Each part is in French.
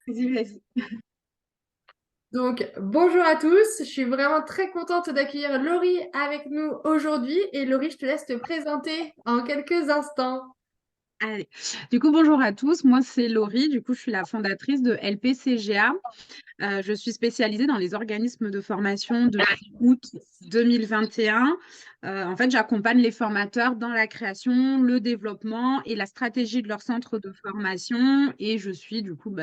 Vas-y, vas-y. Donc, bonjour à tous. Je suis vraiment très contente d'accueillir Laurie avec nous aujourd'hui. Et Laurie, je te laisse te présenter en quelques instants. Allez. Du coup, bonjour à tous. Moi, c'est Laurie. Du coup, je suis la fondatrice de LPCGA. Je suis spécialisée dans les organismes de formation depuis août 2021. En fait, j'accompagne les formateurs dans la création, le développement et la stratégie de leur centre de formation. Et je suis, du coup,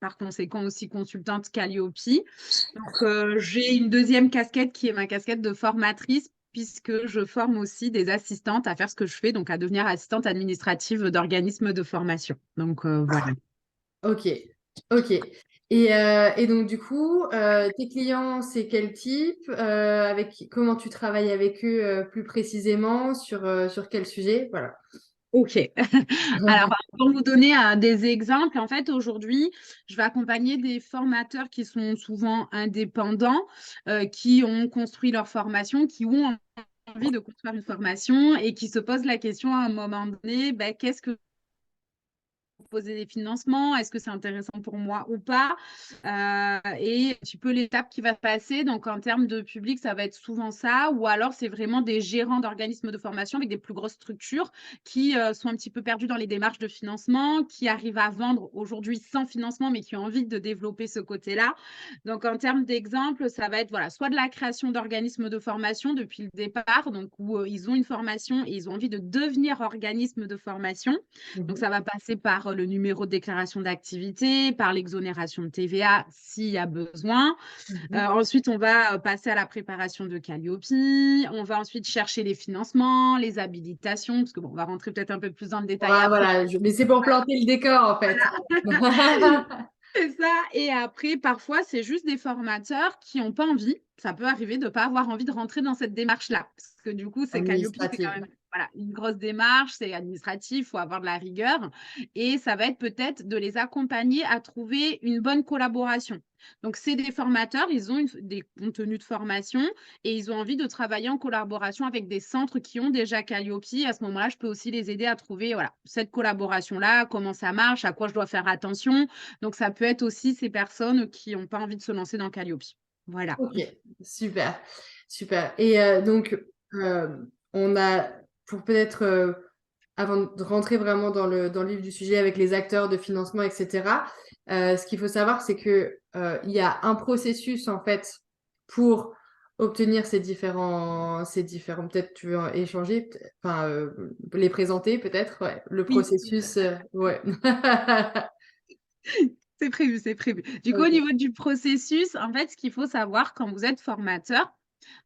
par conséquent, aussi consultante Calliope. Donc, j'ai une deuxième casquette qui est ma casquette de formatrice, puisque je forme aussi des assistantes à faire ce que je fais, donc à devenir assistante administrative d'organismes de formation. Donc, voilà. Ok, ok. Et donc, du coup, tes clients, c'est quel type? Comment tu travailles avec eux plus précisément? Sur quel sujet? Voilà. Ok. Alors, pour vous donner des exemples, en fait, aujourd'hui, je vais accompagner des formateurs qui sont souvent indépendants, qui ont construit leur formation, qui ont envie de construire une formation et qui se posent la question à un moment donné, qu'est-ce que proposer des financements, est-ce que c'est intéressant pour moi ou pas, et un petit peu l'étape qui va passer. Donc, en termes de public, ça va être souvent ça, ou alors c'est vraiment des gérants d'organismes de formation avec des plus grosses structures qui sont un petit peu perdus dans les démarches de financement, qui arrivent à vendre aujourd'hui sans financement, mais qui ont envie de développer ce côté-là. Donc, en termes d'exemple, ça va être voilà, soit de la création d'organismes de formation depuis le départ, donc où ils ont une formation et ils ont envie de devenir organisme de formation. Donc, Mhm. ça va passer par le numéro de déclaration d'activité, par l'exonération de TVA s'il y a besoin. Mhm. Ensuite, on va passer à la préparation de Calliope. On va ensuite chercher les financements, les habilitations, parce que bon, on va rentrer peut-être un peu plus dans le détail Ah, après. voilà, mais c'est pour planter le décor en fait. C'est ça. Et après, parfois, c'est juste des formateurs qui n'ont pas envie. Ça peut arriver de ne pas avoir envie de rentrer dans cette démarche-là. Parce que du coup, c'est Calliope, c'est quand Administrative. même voilà, une grosse démarche, c'est administratif, il faut avoir de la rigueur. Et ça va être peut-être de les accompagner à trouver une bonne collaboration. Donc, c'est des formateurs, ils ont des contenus de formation et ils ont envie de travailler en collaboration avec des centres qui ont déjà Calliope. À ce moment-là, je peux aussi les aider à trouver voilà, cette collaboration-là, comment ça marche, à quoi je dois faire attention. Donc, ça peut être aussi ces personnes qui n'ont pas envie de se lancer dans Calliope. Voilà. Ok, super, super. Et donc, euh, on a, pour peut-être, avant de rentrer vraiment dans le vif du sujet avec les acteurs de financement, etc., ce qu'il faut savoir, c'est que il y a un processus, en fait, pour obtenir ces différents, peut-être tu veux échanger, enfin, les présenter, peut-être, ouais, le Oui, processus, ouais. c'est prévu, c'est prévu. Du coup, au Ok. niveau du processus, en fait, ce qu'il faut savoir quand vous êtes formateur,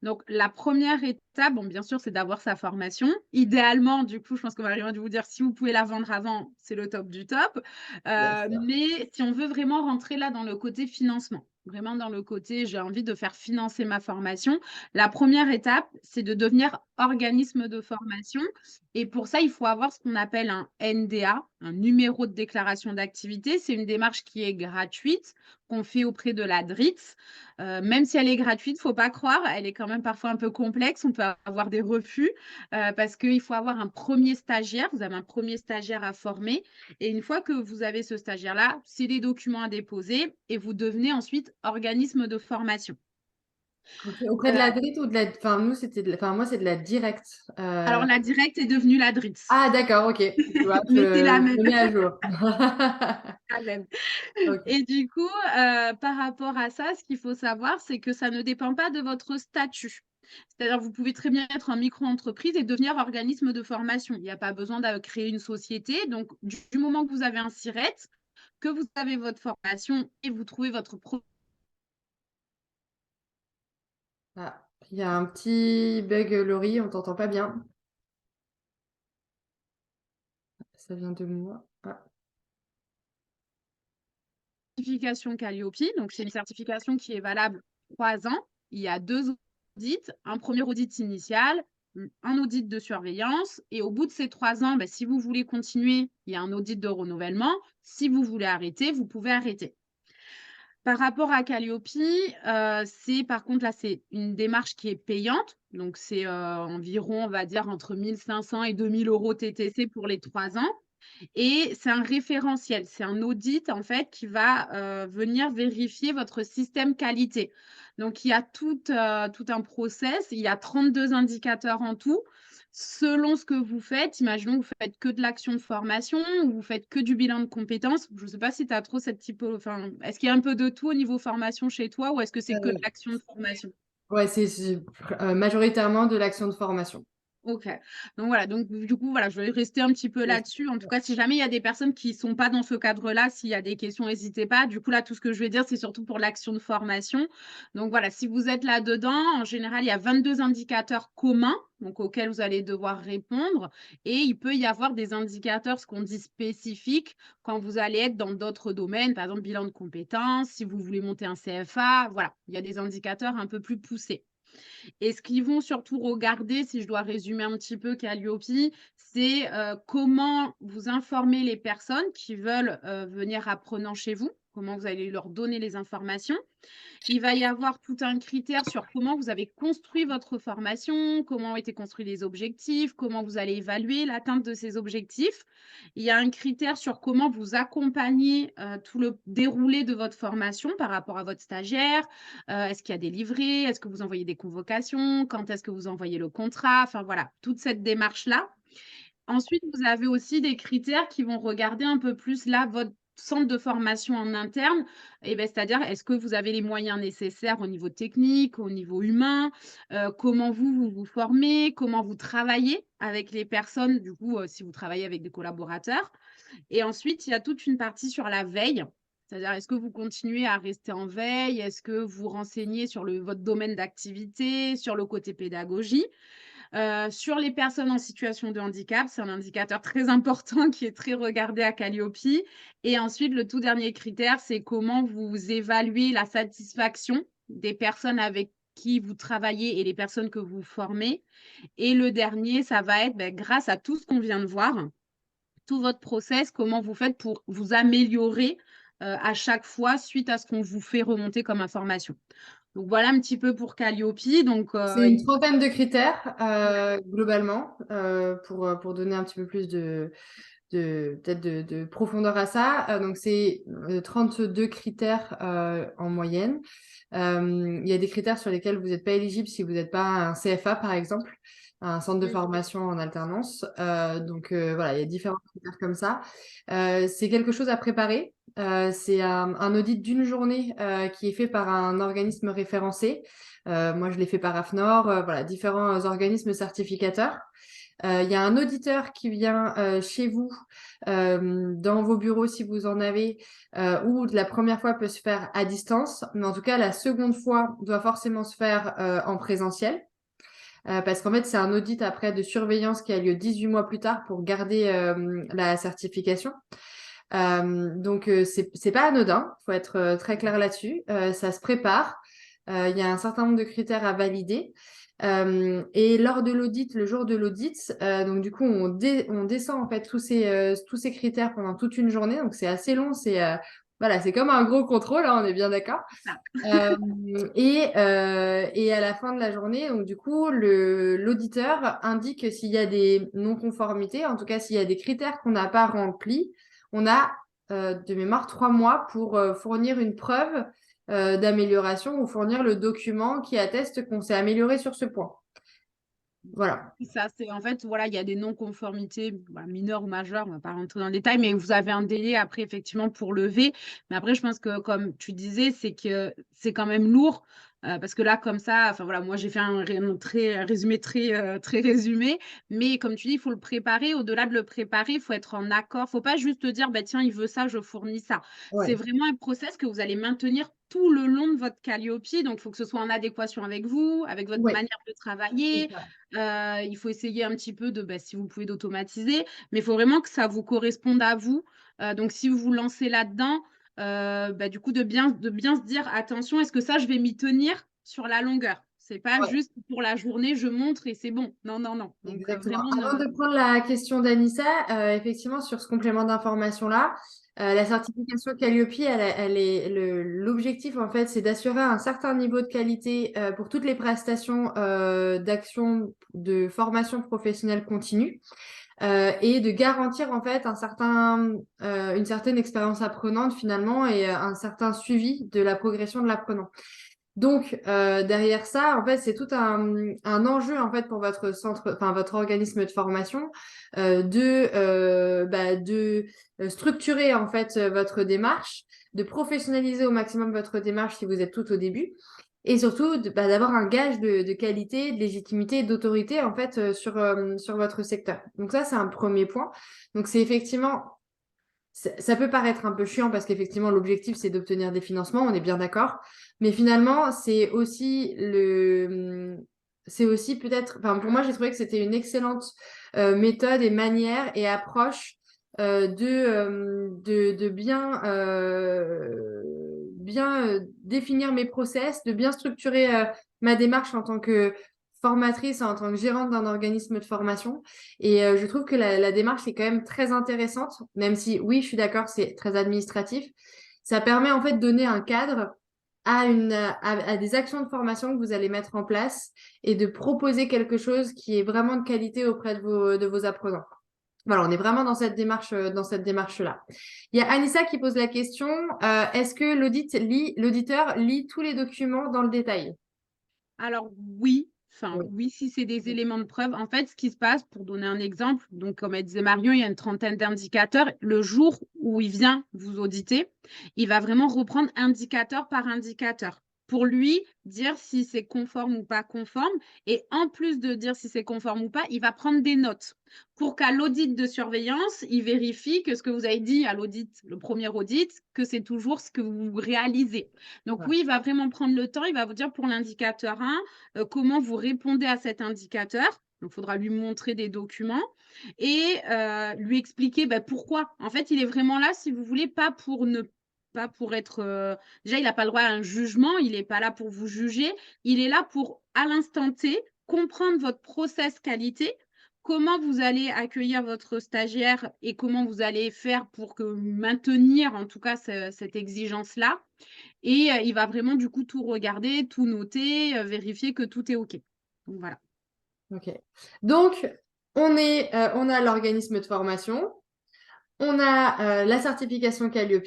donc la première étape, bon, bien sûr, c'est d'avoir sa formation. Idéalement, du coup, je pense qu'on va arriver à vous dire si vous pouvez la vendre avant, c'est le top du top. Bien sûr. Mais si on veut vraiment rentrer là dans le côté financement, vraiment dans le côté j'ai envie de faire financer ma formation, la première étape, c'est de devenir organisme de formation. Et pour ça, il faut avoir ce qu'on appelle un NDA, un numéro de déclaration d'activité. C'est une démarche qui est gratuite, qu'on fait auprès de la DRITS. Même si elle est gratuite, il ne faut pas croire, elle est quand même parfois un peu complexe. On peut avoir des refus parce qu'il faut avoir un premier stagiaire. Vous avez un premier stagiaire à former. Et une fois que vous avez ce stagiaire-là, c'est les documents à déposer et vous devenez ensuite organisme de formation. Ok, auprès de la DRIT ou de la... Enfin, nous, enfin, moi, c'est de la directe. Alors, la directe est devenue la DRITS, Ah, d'accord, ok. Tu vois, mais c'est la je même. me mets à jour. La même. Ok. Et du coup, par rapport à ça, ce qu'il faut savoir, c'est que ça ne dépend pas de votre statut. C'est-à-dire, vous pouvez très bien être en micro-entreprise et devenir organisme de formation. Il n'y a pas besoin de créer une société. Donc, du moment que vous avez un SIRET, que vous avez votre formation et vous trouvez votre Ah, il y a un petit bug, Laurie, on t'entend pas bien. Ça vient de moi. Ah, certification Calliope. Donc, c'est une certification qui est valable 3 ans. Il y a 2 audits. Un premier audit initial, un audit de surveillance. Et au bout de ces 3 ans, si vous voulez continuer, il y a un audit de renouvellement. Si vous voulez arrêter, vous pouvez arrêter. Par rapport à Calliope, c'est par contre là, c'est une démarche qui est payante. Donc, c'est environ, on va dire, entre 1 500 et 2 000 € TTC pour les 3 ans. et c'est un référentiel. C'est un audit, en fait, qui va, venir vérifier votre système qualité. Donc il y a tout un process, il y a 32 indicateurs en tout. Selon ce que vous faites, imaginons que vous faites que de l'action de formation ou vous faites que du bilan de compétences. Je ne sais pas si tu as trop cette typo enfin, est-ce qu'il y a un peu de tout au niveau formation chez toi ou est-ce que c'est que de Euh, l'action de formation? ouais, c'est majoritairement de l'action de formation. OK. Donc voilà, donc du coup, voilà, je vais rester un petit peu Yes. là-dessus. En tout cas, si jamais il y a des personnes qui sont pas dans ce cadre-là, s'il y a des questions, n'hésitez pas. Du coup, là, tout ce que je vais dire, c'est surtout pour l'action de formation. Donc voilà, si vous êtes là-dedans, en général, il y a 22 indicateurs communs, donc auxquels vous allez devoir répondre. Et il peut y avoir des indicateurs, ce qu'on dit spécifiques, quand vous allez être dans d'autres domaines, par exemple, bilan de compétences, si vous voulez monter un CFA. Voilà, il y a des indicateurs un peu plus poussés. Et ce qu'ils vont surtout regarder, si je dois résumer un petit peu Calliope, c'est, comment vous informez les personnes qui veulent, venir apprenant chez vous, comment vous allez leur donner les informations. Il va y avoir tout un critère sur comment vous avez construit votre formation, comment ont été construits les objectifs, comment vous allez évaluer l'atteinte de ces objectifs. Il y a un critère sur comment vous accompagnez, tout le déroulé de votre formation par rapport à votre stagiaire. Est-ce qu'il y a des livrets? Est-ce que vous envoyez des convocations? Quand est-ce que vous envoyez le contrat? Enfin voilà, toute cette démarche-là. Ensuite, vous avez aussi des critères qui vont regarder un peu plus là, votre centre de formation en interne et beh, c'est-à-dire est-ce que vous avez les moyens nécessaires au niveau technique, au niveau humain? Comment vous vous formez? Comment vous travaillez avec les personnes, du coup, si vous travaillez avec des collaborateurs? Et ensuite, il y a toute une partie sur la veille, c'est-à-dire est-ce que vous continuez à rester en veille? Est-ce que vous renseignez sur le votre domaine d'activité, sur le côté pédagogie? Sur les personnes en situation de handicap, c'est un indicateur très important qui est très regardé à Calliope. Et ensuite, le tout dernier critère, c'est comment vous évaluez la satisfaction des personnes avec qui vous travaillez et les personnes que vous formez. Et le dernier, ça va être, beh, grâce à tout ce qu'on vient de voir, tout votre process, comment vous faites pour vous améliorer, à chaque fois suite à ce qu'on vous fait remonter comme information. Donc voilà un petit peu pour Calliope. Donc, C'est une trentaine de critères globalement pour donner un petit peu plus peut-être de profondeur à ça. Donc c'est 32 critères en moyenne. Il y a des critères sur lesquels vous n'êtes pas éligible si vous n'êtes pas un CFA par exemple, un centre de mmh, formation en alternance. Donc voilà, il y a différents critères comme ça. C'est quelque chose à préparer. C'est un audit d'une journée qui est fait par un organisme référencé. Moi, je l'ai fait par AFNOR, voilà, différents organismes certificateurs. Il y a un auditeur qui vient chez vous, dans vos bureaux si vous en avez, ou la première fois peut se faire à distance, mais en tout cas, la seconde fois doit forcément se faire en présentiel. Parce qu'en fait, c'est un audit après de surveillance qui a lieu 18 mois plus tard pour garder la certification. Donc, c'est pas anodin, faut être très clair là-dessus. Ça se prépare. Il y a un certain nombre de critères à valider. Et lors de l'audit, le jour de l'audit, donc du coup, on descend en fait tous ces critères pendant toute une journée. Donc, c'est assez long. Voilà, c'est comme un gros contrôle, hein, on est bien d'accord. c'est ça. Euh, et à la fin de la journée, donc du coup, l'auditeur indique s'il y a des non-conformités, en tout cas s'il y a des critères qu'on n'a pas remplis. On a de mémoire 3 mois pour fournir une preuve d'amélioration ou fournir le document qui atteste qu'on s'est amélioré sur ce point. Voilà. C'est ça, c'est en fait, voilà, il y a des non-conformités, voilà, mineures ou majeures, on va pas rentrer dans le détail, mais vous avez un délai après effectivement pour lever. Mais après, je pense que comme tu disais, c'est que c'est quand même lourd, parce que là, comme ça, enfin voilà, moi j'ai fait un résumé très résumé, mais comme tu dis, il faut le préparer. Au-delà de le préparer, il faut être en accord. Faut pas juste dire: «Bah, tiens, il veut ça, je fournis ça». C'est Ouais. vraiment un process que vous allez maintenir tout le long de votre Calliope, donc il faut que ce soit en adéquation avec vous, avec votre Ouais. manière de C'est travailler. ça. Il faut essayer un petit peu de, bah, si vous pouvez d'automatiser, mais il faut vraiment que ça vous corresponde à vous. Donc si vous vous lancez là-dedans, bah, du coup de bien se dire: «Attention, est-ce que ça je vais m'y tenir sur la longueur?» C'est pas Ouais. juste pour la journée, je montre et c'est bon. Non, non, non. Donc Exactement. vraiment ne Avant de prendre la question d'Anissa, effectivement, sur ce complément d'information-là, la certification Calliope, l'objectif, en fait, c'est d'assurer un certain niveau de qualité pour toutes les prestations d'action de formation professionnelle continue. et de garantir en fait une certaine expérience apprenante finalement et un certain suivi de la progression de l'apprenant. Donc derrière ça, en fait, c'est tout un enjeu en fait pour votre centre, enfin votre organisme de formation de structurer en fait votre démarche, de professionnaliser au maximum votre démarche si vous êtes tout au début, et surtout d'avoir un gage de qualité, de légitimité et d'autorité en fait sur votre secteur. Donc ça, c'est un premier point. Donc c'est effectivement ça peut paraître un peu chiant parce qu'effectivement, l'objectif, c'est d'obtenir des financements, on est bien d'accord. Mais finalement, c'est aussi peut-être, enfin, pour moi, j'ai trouvé que c'était une excellente méthode et manière et approche de bien définir mes process, de bien structurer ma démarche en tant que formatrice, en tant que gérante d'un organisme de formation. Et je trouve que la démarche est quand même très intéressante, même si, oui, je suis d'accord, c'est très administratif. Ça permet en fait de donner un cadre à des actions de formation que vous allez mettre en place et de proposer quelque chose qui est vraiment de qualité auprès de vos apprenants. Voilà, on est vraiment dans cette démarche-là. Il y a Anissa qui pose la question, est-ce que l'auditeur lit tous les documents dans le détail? Alors oui, enfin Oui. oui, si c'est des éléments de preuve. En fait, ce qui se passe, pour donner un exemple, donc comme elle disait Marion, il y a une trentaine d'indicateurs. Le jour où il vient vous auditer, il va vraiment reprendre indicateur par indicateur pour lui dire si c'est conforme ou pas conforme. Et en plus de dire si c'est conforme ou pas, il va prendre des notes pour qu'à l'audit de surveillance, il vérifie que ce que vous avez dit à l'audit, le premier audit, que c'est toujours ce que vous réalisez. Donc Ouais. oui, il va vraiment prendre le temps, il va vous dire pour l'indicateur 1, comment vous répondez à cet indicateur. Donc, il faudra lui montrer des documents et lui expliquer pourquoi. En fait, il est vraiment là, si vous voulez, pas pour être. Déjà, il n'a pas le droit à un jugement, il n'est pas là pour vous juger, il est là pour, à l'instant T, comprendre votre process qualité, comment vous allez accueillir votre stagiaire et comment vous allez faire pour maintenir en tout cas cette exigence-là. Et il va vraiment du coup tout regarder, tout noter, vérifier que tout est OK. Donc voilà. Ok. Donc, on a l'organisme de formation, on a la certification Calliope,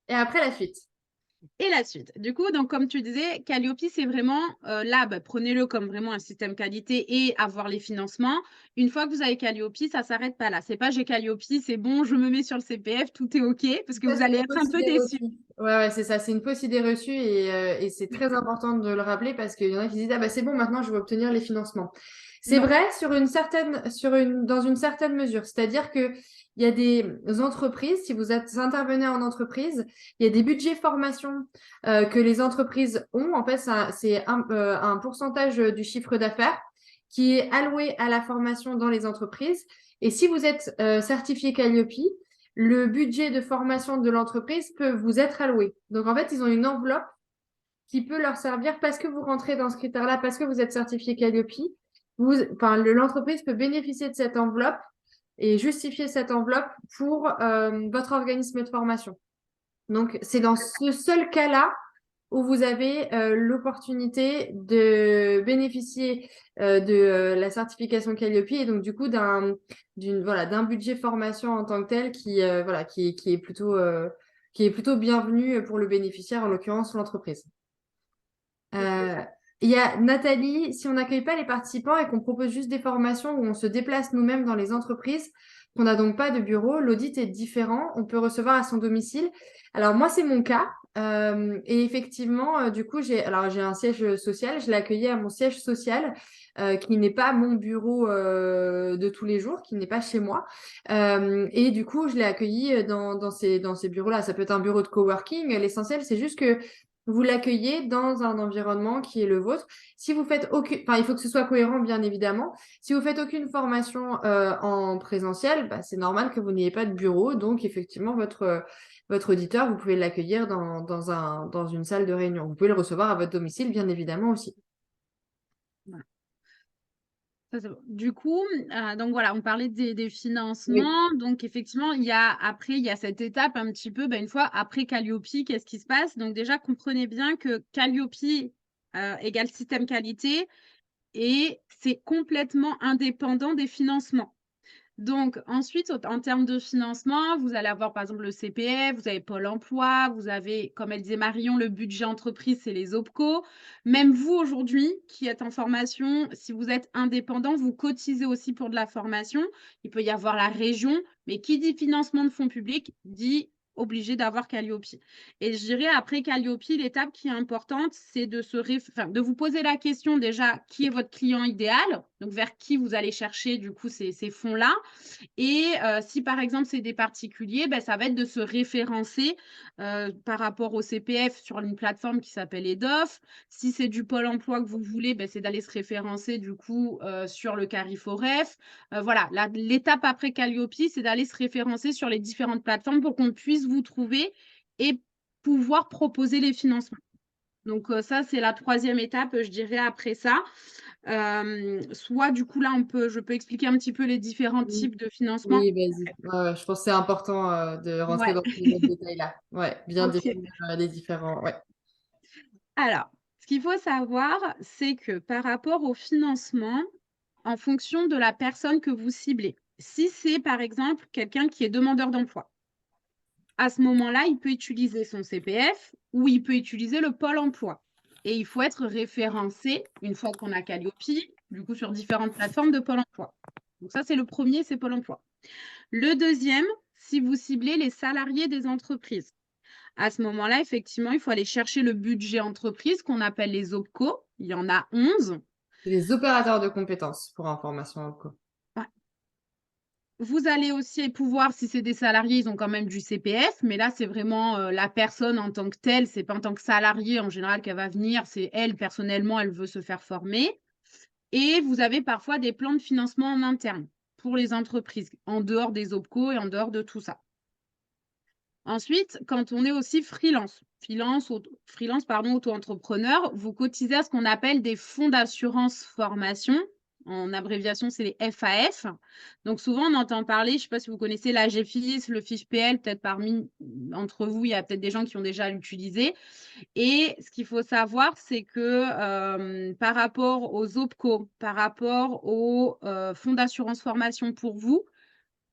et après la suite. Et la suite. Du coup, donc comme tu disais, Calliope, c'est vraiment là, prenez-le comme vraiment un système qualité et avoir les financements. Une fois que vous avez Calliope, ça s'arrête pas là. C'est pas j'ai Calliope, c'est bon, je me mets sur le CPF, tout est OK, parce que Ça, vous c'est allez une être un fausse peu idée déçus. reçue. Ouais, c'est ça, c'est une fausse idée reçue et c'est très important de le rappeler parce qu'il y en a qui disent, ah bah c'est bon, maintenant je vais obtenir les financements. C'est Non. vrai dans une certaine mesure. C'est-à-dire que il y a des entreprises, si vous intervenez en entreprise, il y a des budgets formation que les entreprises ont. En fait, c'est un pourcentage du chiffre d'affaires qui est alloué à la formation dans les entreprises. Et si vous êtes certifié Calliope, le budget de formation de l'entreprise peut vous être alloué. Donc, en fait, ils ont une enveloppe qui peut leur servir parce que vous rentrez dans ce critère-là, parce que vous êtes certifié Calliope. L'entreprise peut bénéficier de cette enveloppe et justifier cette enveloppe pour votre organisme de formation. Donc, c'est dans ce seul cas-là où vous avez l'opportunité de bénéficier de la certification Calliope et donc du coup d'un budget formation en tant que tel qui est plutôt bienvenu pour le bénéficiaire, en l'occurrence l'entreprise. Euh, il y a Nathalie, si on n'accueille pas les participants et qu'on propose juste des formations où on se déplace nous-mêmes dans les entreprises, qu'on n'a donc pas de bureau, l'audit est différent, on peut recevoir à son domicile. Alors moi, c'est mon cas. Et effectivement, du coup, j'ai un siège social, je l'ai accueilli à mon siège social, qui n'est pas mon bureau de tous les jours, qui n'est pas chez moi. Et du coup, je l'ai accueilli dans ces bureaux-là. Ça peut être un bureau de coworking. L'essentiel, c'est juste que vous l'accueillez dans un environnement qui est le vôtre. Si vous faites aucune, enfin, il faut que ce soit cohérent, bien évidemment. Si vous faites aucune formation en présentiel, bah, c'est normal que vous n'ayez pas de bureau. Donc, effectivement, votre auditeur, vous pouvez l'accueillir dans une salle de réunion. Vous pouvez le recevoir à votre domicile, bien évidemment aussi. Voilà. Ça, c'est bon. Du coup, donc voilà, on parlait des Oui. financements. Donc effectivement, il y a cette étape un petit peu, une fois après Calliope, qu'est-ce qui se passe? Donc déjà, comprenez bien que Calliope égale système qualité et c'est complètement indépendant des financements. Donc ensuite, en termes de financement, vous allez avoir par exemple le CPF, vous avez Pôle emploi, vous avez, comme elle disait Marion, le budget entreprise, c'est les OPCO. Même vous aujourd'hui qui êtes en formation, si vous êtes indépendant, vous cotisez aussi pour de la formation. Il peut y avoir la région, mais qui dit financement de fonds publics dit obligé d'avoir Calliope. Et je dirais après Calliope, l'étape qui est importante, c'est de vous poser la question déjà, qui est votre client idéal? Donc vers qui vous allez chercher du coup ces fonds-là. Et si par exemple c'est des particuliers, ben, ça va être de se référencer par rapport au CPF sur une plateforme qui s'appelle EDOF. Si c'est du Pôle emploi que vous voulez, ben, c'est d'aller se référencer du coup sur le Cariforef. Voilà, l'étape après Calliope, c'est d'aller se référencer sur les différentes plateformes pour qu'on puisse vous trouver et pouvoir proposer les financements. Donc ça, c'est la troisième étape, je dirais, après ça. Soit du coup, là, je peux expliquer un petit peu les différents Oui, types de financement. oui, vas-y. Ouais, je pense que c'est important de rentrer Ouais, dans tous les détails-là. Ouais, bien ok. définir les différents. Ouais. Alors, ce qu'il faut savoir, c'est que par rapport au financement, en fonction de la personne que vous ciblez, si c'est par exemple quelqu'un qui est demandeur d'emploi, à ce moment-là, il peut utiliser son CPF ou il peut utiliser le Pôle emploi. Et il faut être référencé, une fois qu'on a Calliope, du coup sur différentes plateformes de Pôle emploi. Donc ça, c'est le premier, c'est Pôle emploi. Le deuxième, si vous ciblez les salariés des entreprises. À ce moment-là, effectivement, il faut aller chercher le budget entreprise qu'on appelle les OPCO. Il y en a 11. C'est les opérateurs de compétences pour information. Vous allez aussi pouvoir, si c'est des salariés, ils ont quand même du CPF, mais là, c'est vraiment la personne en tant que telle. C'est pas en tant que salarié en général qu'elle va venir. C'est elle, personnellement, elle veut se faire former. Et vous avez parfois des plans de financement en interne pour les entreprises, en dehors des OPCO et en dehors de tout ça. Ensuite, quand on est aussi freelance, pardon, auto-entrepreneur, vous cotisez à ce qu'on appelle des fonds d'assurance formation. En abréviation, c'est les FAF. Donc souvent, on entend parler, je ne sais pas si vous connaissez l'AGFIS, le FIFPL, peut-être parmi entre vous, il y a peut-être des gens qui ont déjà l'utilisé. Et ce qu'il faut savoir, c'est que par rapport aux OPCO, par rapport aux fonds d'assurance formation pour vous,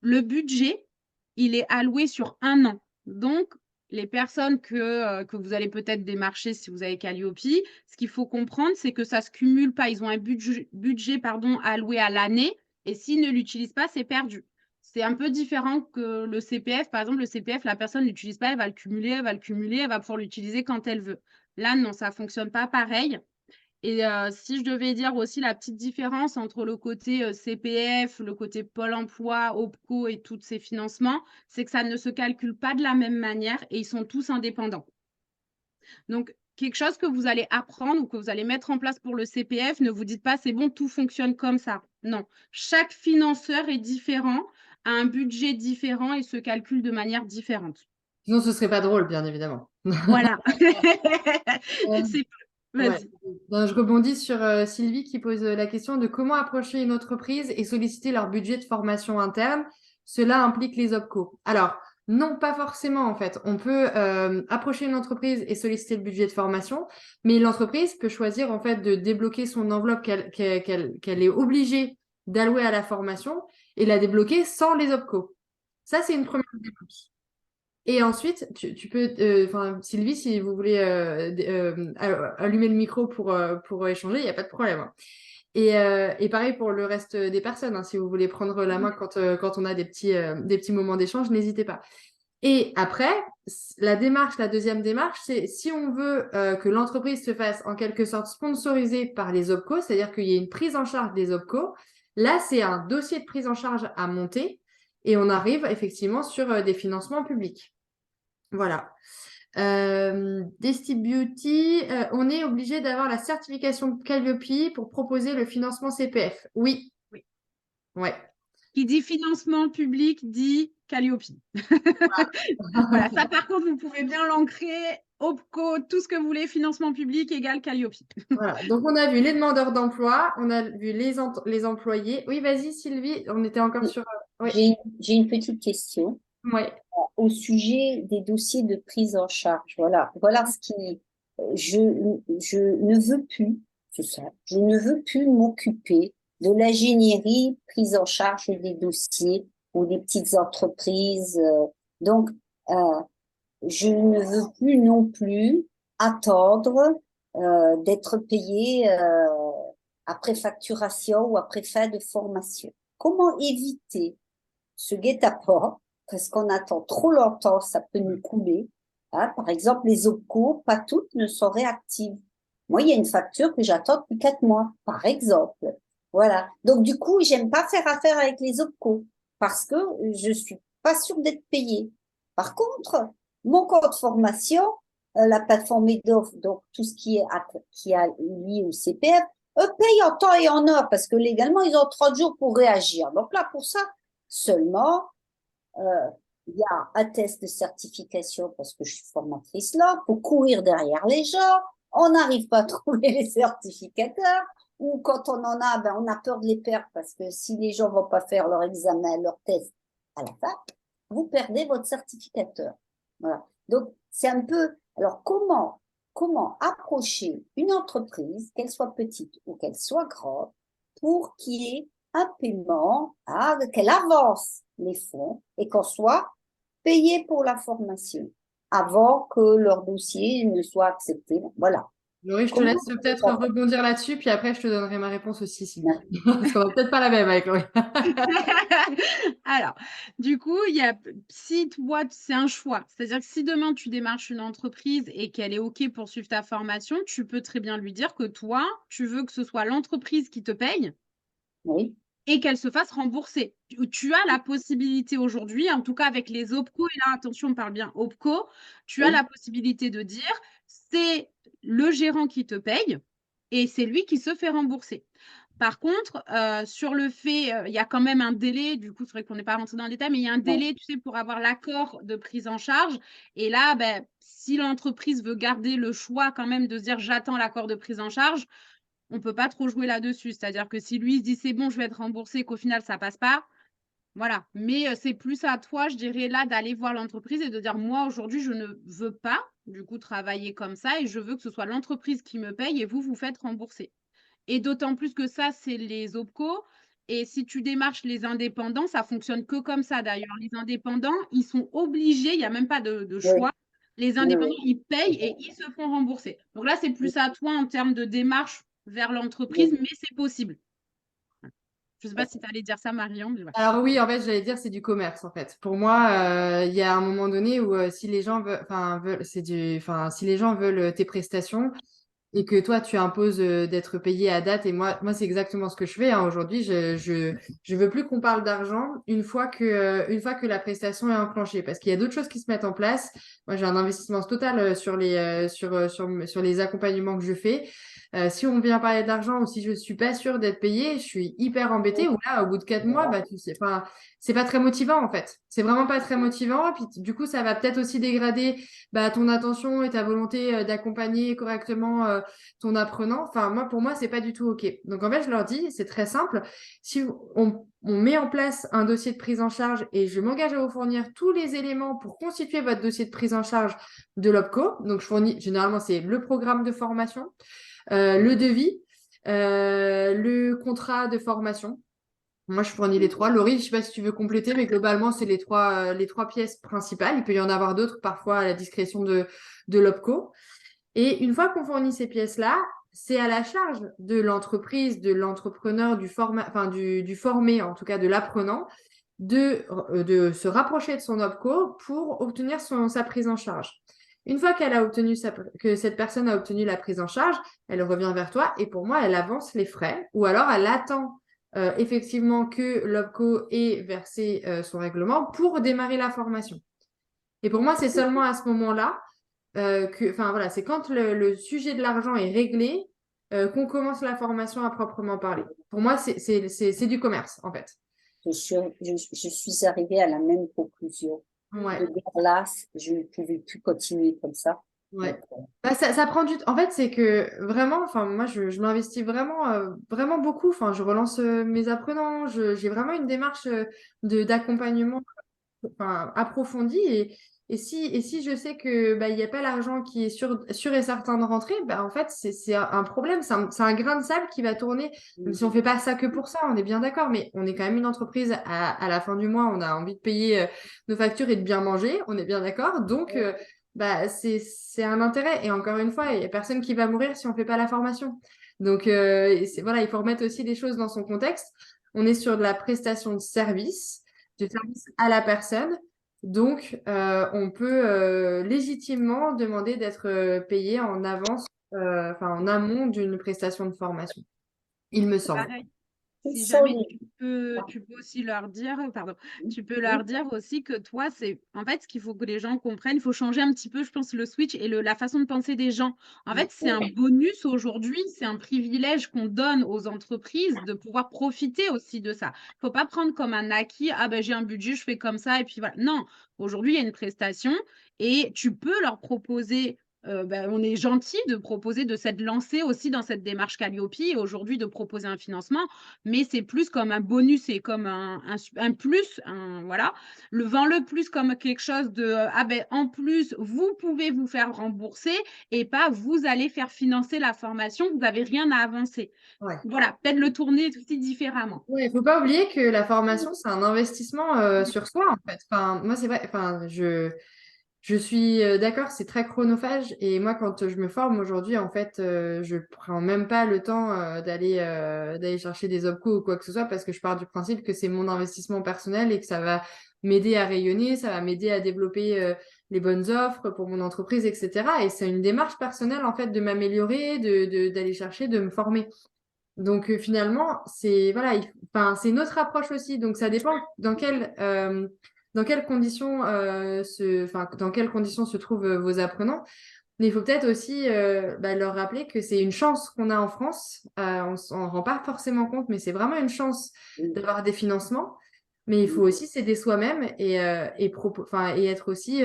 le budget, il est alloué sur 1 an. Donc, les personnes que vous allez peut-être démarcher si vous avez Calliope, ce qu'il faut comprendre, c'est que ça ne se cumule pas. Ils ont un budget pardon, alloué à l'année et s'ils ne l'utilisent pas, c'est perdu. C'est un peu différent que le CPF. Par exemple, le CPF, la personne ne l'utilise pas, elle va le cumuler, elle va pouvoir l'utiliser quand elle veut. Là, non, ça ne fonctionne pas pareil. Et si je devais dire aussi la petite différence entre le côté CPF, le côté Pôle emploi, OPCO et tous ces financements, c'est que ça ne se calcule pas de la même manière et ils sont tous indépendants. Donc, quelque chose que vous allez apprendre ou que vous allez mettre en place pour le CPF, ne vous dites pas c'est bon, tout fonctionne comme ça. Non, chaque financeur est différent, a un budget différent et se calcule de manière différente. Sinon, ce serait pas drôle, bien évidemment. Voilà. Euh, C'est... ouais. Vas-y. Ben, je rebondis sur Sylvie qui pose la question de comment approcher une entreprise et solliciter leur budget de formation interne. Cela implique les OPCO. Alors, non, pas forcément en fait. On peut approcher une entreprise et solliciter le budget de formation, mais l'entreprise peut choisir en fait de débloquer son enveloppe qu'elle est obligée d'allouer à la formation et la débloquer sans les OPCO. Ça, c'est une première démarche. Et ensuite, tu peux, enfin, Sylvie, si vous voulez allumer le micro pour échanger, il n'y a pas de problème, hein. Et pareil pour le reste des personnes, hein, si vous voulez prendre la main quand on a des petits moments d'échange, n'hésitez pas. Et après, la deuxième démarche, c'est si on veut que l'entreprise se fasse en quelque sorte sponsorisée par les OPCO, c'est-à-dire qu'il y ait une prise en charge des OPCO, là, c'est un dossier de prise en charge à monter et on arrive effectivement sur des financements publics. Voilà. Desti Beauty, on est obligé d'avoir la certification Calliope pour proposer le financement CPF. Oui, Oui. ouais. Qui dit financement public dit Calliope. Voilà, ça par contre, vous pouvez bien l'ancrer, OPCO, tout ce que vous voulez, financement public égale Calliope. Voilà. Donc, on a vu les demandeurs d'emploi, on a vu les employés. Oui, vas-y, Sylvie, on était encore sur. Oui, J'ai une petite question ouais. au sujet des dossiers de prise en charge. Voilà ce qui, je ne veux plus, c'est ça, je ne veux plus m'occuper de l'ingénierie, prise en charge des dossiers ou des petites entreprises. Donc, euh, je ne veux plus non plus attendre d'être payé après facturation ou après fin de formation. Comment éviter ce guet-apens? Parce qu'on attend trop longtemps, ça peut nous couler. Hein, par exemple, les OPCO, pas toutes ne sont réactives. Moi, il y a une facture que j'attends depuis 4 mois, par exemple. Voilà. Donc, du coup, j'aime pas faire affaire avec les OPCO parce que je suis pas sûre d'être payée. Par contre, mon compte formation, la plateforme EDOF, donc tout ce qui a lié au CPF, eux payent en temps et en heure parce que légalement, ils ont 30 jours pour réagir. Donc là, pour ça, seulement, il y a un test de certification parce que je suis formatrice là, pour courir derrière les gens. On n'arrive pas à trouver les certificateurs. Ou quand on en a, ben, on a peur de les perdre parce que si les gens vont pas faire leur examen, leur test à la fac, vous perdez votre certificateur. Voilà. Donc, c'est un peu. Alors, comment approcher une entreprise, qu'elle soit petite ou qu'elle soit grande, pour qu'il y ait un paiement, qu'elle avance les fonds et qu'on soit payé pour la formation avant que leur dossier ne soit accepté. Voilà. Laurie, je te Comment laisse on fait peut-être ça? rebondir là-dessus, puis après, je te donnerai ma réponse aussi, Sylvie. Parce qu'on va peut-être pas la même avec Laurie. Alors, du coup, si toi, c'est un choix. C'est-à-dire que si demain tu démarches une entreprise et qu'elle est OK pour suivre ta formation, tu peux très bien lui dire que toi, tu veux que ce soit l'entreprise qui te paye Oui, et qu'elle se fasse rembourser. Tu as la possibilité aujourd'hui, en tout cas avec les OPCO, et là, attention, on parle bien OPCO, tu as oui, la possibilité de dire, c'est le gérant qui te paye et c'est lui qui se fait rembourser. Par contre, sur le fait, il y a quand même un délai, du coup, c'est vrai qu'on n'est pas rentré dans le détail, mais il y a un oui, délai, tu sais, pour avoir l'accord de prise en charge et là, ben, si l'entreprise veut garder le choix quand même de se dire: «J'attends l'accord de prise en charge», on peut pas trop jouer là-dessus. C'est-à-dire que si lui, il se dit: «C'est bon, je vais être remboursé», qu'au final ça passe pas, voilà. Mais, c'est plus à toi, je dirais là, d'aller voir l'entreprise et de dire: «Moi, aujourd'hui, je ne veux pas, du coup, travailler comme ça et je veux que ce soit l'entreprise qui me paye et vous, vous faites rembourser». Et d'autant plus que ça, c'est les OPCO et si tu démarches les indépendants, ça fonctionne que comme ça d'ailleurs. Les indépendants, ils sont obligés, il y a même pas de oui, choix. Les oui, indépendants, oui, ils payent et ils se font rembourser. Donc là, c'est plus à toi en termes de démarche vers l'entreprise, oui. mais c'est possible. Je sais pas si tu allais dire ça, Marion, mais voilà. Alors oui, en fait, j'allais dire c'est du commerce en fait. Pour moi, il y a un moment donné où si les gens si les gens veulent tes prestations et que toi tu imposes d'être payé à date et moi c'est exactement ce que je fais hein, aujourd'hui. Je veux plus qu'on parle d'argent une fois que la prestation est enclenchée parce qu'il y a d'autres choses qui se mettent en place. Moi, j'ai un investissement total sur les accompagnements que je fais. Si on vient parler d'argent ou si je suis pas sûre d'être payée, je suis hyper embêtée. Ou là, au bout de 4 mois, bah, tu sais, enfin, c'est pas très motivant en fait. C'est vraiment pas très motivant. Et puis du coup, ça va peut-être aussi dégrader bah, ton attention et ta volonté d'accompagner correctement ton apprenant. Enfin, pour moi, c'est pas du tout OK. Donc en fait, je leur dis, c'est très simple. Si on met en place un dossier de prise en charge et je m'engage à vous fournir tous les éléments pour constituer votre dossier de prise en charge de l'OPCO. Donc, je fournis, généralement, c'est le programme de formation, le devis, le contrat de formation. Moi, je fournis les trois. Laurie, je ne sais pas si tu veux compléter, mais globalement, c'est les trois pièces principales. Il peut y en avoir d'autres, parfois à la discrétion de l'OPCO. Et une fois qu'on fournit ces pièces-là, c'est à la charge de l'entreprise, de l'entrepreneur, du formé, en tout cas de l'apprenant, de se rapprocher de son OPCO pour obtenir sa prise en charge. Une fois que cette personne a obtenu la prise en charge, elle revient vers toi et pour moi, elle avance les frais ou alors elle attend effectivement que l'OPCO ait versé son règlement pour démarrer la formation. Et pour moi, c'est seulement à ce moment-là enfin voilà, c'est quand le sujet de l'argent est réglé qu'on commence la formation à proprement parler. Pour moi, c'est du commerce en fait. Je suis arrivée à la même conclusion. Ouais. De dire là, je ne pouvais plus continuer comme ça. Ouais. Donc, Bah, ça prend du temps. En fait, c'est que vraiment, enfin, moi, je m'investis vraiment, vraiment beaucoup. Enfin, je relance mes apprenants. J'ai vraiment une démarche d'accompagnement enfin, approfondie. Et si je sais que il n'y a pas l'argent qui est sûr et certain de rentrer, en fait, c'est un problème. C'est un grain de sable qui va tourner. Même si on fait pas ça que pour ça, on est bien d'accord, mais on est quand même une entreprise. À la fin du mois, on a envie de payer nos factures et de bien manger. On est bien d'accord. Donc, c'est un intérêt. Et encore une fois, il n'y a personne qui va mourir si on fait pas la formation. Donc, voilà, il faut remettre aussi les choses dans son contexte. On est sur de la prestation de service, du service à la personne. Donc, on peut légitimement demander d'être payé en avance, en amont d'une prestation de formation, il me semble. Pareil. Quels Si sont jamais les... tu peux aussi leur dire, pardon, tu peux leur dire aussi que toi, c'est en fait ce qu'il faut que les gens comprennent, il faut changer un petit peu, je pense, le switch et la façon de penser des gens. En fait, c'est un bonus aujourd'hui, c'est un privilège qu'on donne aux entreprises de pouvoir profiter aussi de ça. Il faut pas prendre comme un acquis, ah ben j'ai un budget, je fais comme ça, et puis voilà. Non, aujourd'hui, il y a une prestation et tu peux leur proposer on est gentil de proposer de s'être lancé aussi dans cette démarche Calliope et aujourd'hui de proposer un financement, mais c'est plus comme un bonus et comme un plus, voilà. Vends-le plus comme quelque chose de ah ben en plus, vous pouvez vous faire rembourser et pas vous allez faire financer la formation, vous n'avez rien à avancer. Ouais. Voilà, peut-être le tourner aussi différemment. Ouais, il faut pas oublier que la formation, c'est un investissement sur soi, en fait. Enfin, moi, c'est vrai, je suis d'accord, c'est très chronophage. Et moi, quand je me forme aujourd'hui, en fait, je prends même pas le temps d'aller chercher des opcos ou quoi que ce soit parce que je pars du principe que c'est mon investissement personnel et que ça va m'aider à rayonner, ça va m'aider à développer les bonnes offres pour mon entreprise, etc. Et c'est une démarche personnelle, en fait, de m'améliorer, d'aller chercher, de me former. Donc finalement, c'est voilà, c'est une autre approche aussi. Donc ça dépend dans quelles conditions dans quelles conditions se trouvent vos apprenants. Mais il faut peut-être aussi leur rappeler que c'est une chance qu'on a en France. On s'en rend pas forcément compte, mais c'est vraiment une chance d'avoir des financements. Mais il faut aussi s'aider soi-même et être aussi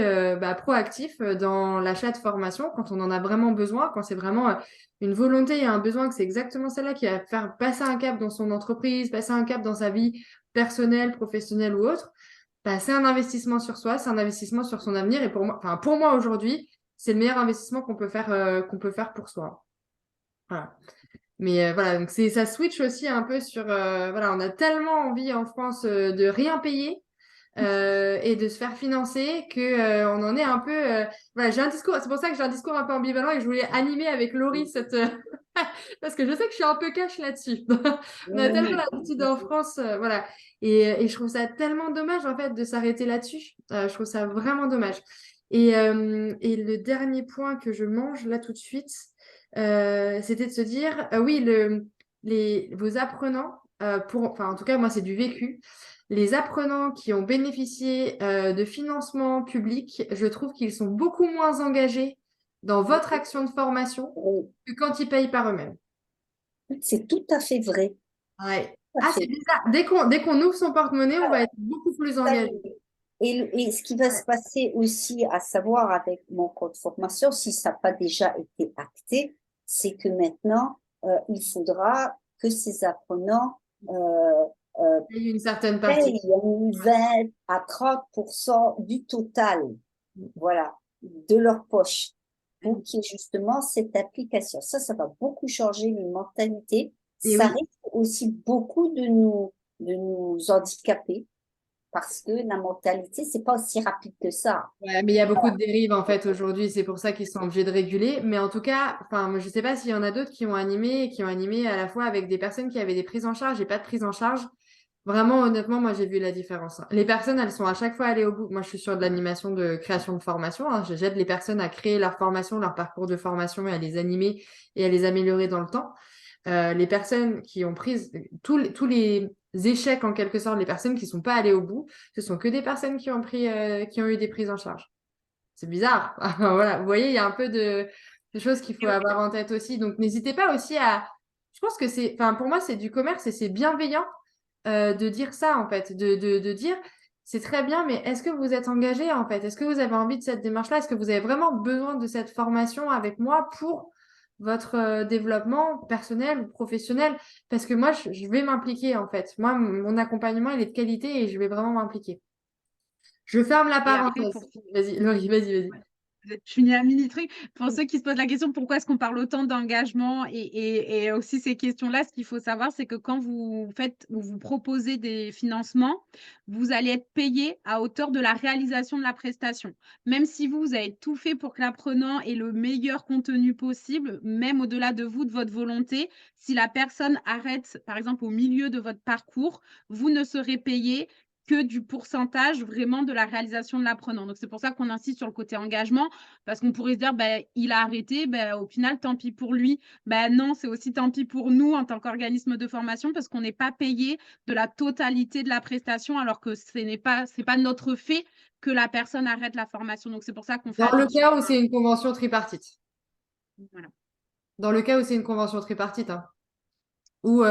proactif dans l'achat de formation quand on en a vraiment besoin, quand c'est vraiment une volonté et un besoin, que c'est exactement celle-là qui va faire passer un cap dans son entreprise, passer un cap dans sa vie personnelle, professionnelle ou autre. C'est un investissement sur soi, c'est un investissement sur son avenir. Et pour moi aujourd'hui, c'est le meilleur investissement qu'on peut faire pour soi. Voilà. Mais voilà, donc ça switch aussi un peu sur voilà, on a tellement envie en France de rien payer et de se faire financer que on en est un peu voilà, j'ai un discours, c'est pour ça que j'ai un discours un peu ambivalent et que je voulais animer avec Laurie cette parce que je sais que je suis un peu cash là-dessus. On a tellement l'habitude en France voilà et je trouve ça tellement dommage en fait de s'arrêter là-dessus. Je trouve ça vraiment dommage. Et le dernier point que je mange là tout de suite, c'était de se dire, oui, vos apprenants, en tout cas, moi, c'est du vécu. Les apprenants qui ont bénéficié de financement public, je trouve qu'ils sont beaucoup moins engagés dans votre action de formation que quand ils payent par eux-mêmes. C'est tout à fait vrai. Ouais. Tout à C'est fait. bizarre. Dès qu'on ouvre son porte-monnaie, on va être beaucoup plus engagé. Et ce qui va se passer aussi, à savoir avec mon code formation, si ça n'a pas déjà été acté, c'est que maintenant, il faudra que ces apprenants Il y a une certaine partie. payent 20 à 30% du total, voilà, de leur poche, pour qu'il y ait justement cette application. Ça va beaucoup changer les mentalités. Et Ça oui. risque aussi beaucoup de nous handicaper. Parce que la mentalité, c'est pas aussi rapide que ça. Ouais, mais il y a beaucoup de dérives en fait aujourd'hui, c'est pour ça qu'ils sont obligés de réguler. Mais en tout cas, je ne sais pas s'il y en a d'autres qui ont animé à la fois avec des personnes qui avaient des prises en charge et pas de prise en charge. Vraiment, honnêtement, moi j'ai vu la différence. Les personnes, elles sont à chaque fois allées au bout. Moi, je suis sur de l'animation de création de formation. J'aide les personnes à créer leur formation, leur parcours de formation et à les animer et à les améliorer dans le temps. Les personnes qui ont pris tous les échecs en quelque sorte, les personnes qui ne sont pas allées au bout, ce sont que des personnes qui ont eu des prises en charge. C'est bizarre. Voilà, vous voyez, il y a un peu de choses qu'il faut avoir en tête aussi. Donc n'hésitez pas aussi je pense que pour moi, c'est du commerce et c'est bienveillant de dire ça en fait, de dire c'est très bien, mais est-ce que vous êtes engagé en fait? Est-ce que vous avez envie de cette démarche-là? Est-ce que vous avez vraiment besoin de cette formation avec moi pour votre développement personnel ou professionnel? Parce que moi, je vais m'impliquer en fait. Moi, mon accompagnement, il est de qualité et je vais vraiment m'impliquer. Je ferme la Et après, parenthèse. Vas-y, Laurie, vas-y. je finis un mini truc. Pour ceux qui se posent la question, pourquoi est-ce qu'on parle autant d'engagement et aussi ces questions-là, ce qu'il faut savoir, c'est que quand vous faites ou vous proposez des financements, vous allez être payé à hauteur de la réalisation de la prestation. Même si vous avez tout fait pour que l'apprenant ait le meilleur contenu possible, même au-delà de vous, de votre volonté, si la personne arrête, par exemple, au milieu de votre parcours, vous ne serez payé que du pourcentage vraiment de la réalisation de l'apprenant. Donc, c'est pour ça qu'on insiste sur le côté engagement, parce qu'on pourrait se dire, ben, il a arrêté, ben, au final, tant pis pour lui. Ben, non, c'est aussi tant pis pour nous en tant qu'organisme de formation, parce qu'on n'est pas payé de la totalité de la prestation, alors que c'est pas notre fait que la personne arrête la formation. Donc, c'est pour ça qu'on fait Dans le attention. cas où c'est une convention tripartite. Voilà. Dans le cas où c'est une convention tripartite, hein. Ou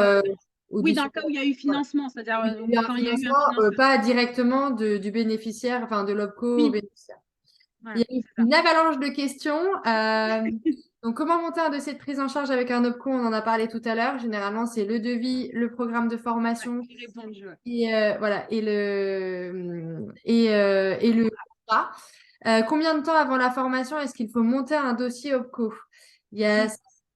Oui, du dans le cas où il y a eu voilà. financement, c'est-à-dire Il y a un quand il y a eu un financement, financement. pas directement du bénéficiaire, enfin de l'OPCO au Oui, bénéficiaire. Il voilà, y a eu c'est ça. une avalanche de questions. Donc, comment monter un dossier de prise en charge avec un OPCO? On en a parlé tout à l'heure. Généralement, c'est le devis, le programme de Ouais, formation j'ai répondu, ouais. et voilà et le contrat. Combien de temps avant la formation est-ce qu'il faut monter un dossier OPCO? Il y a...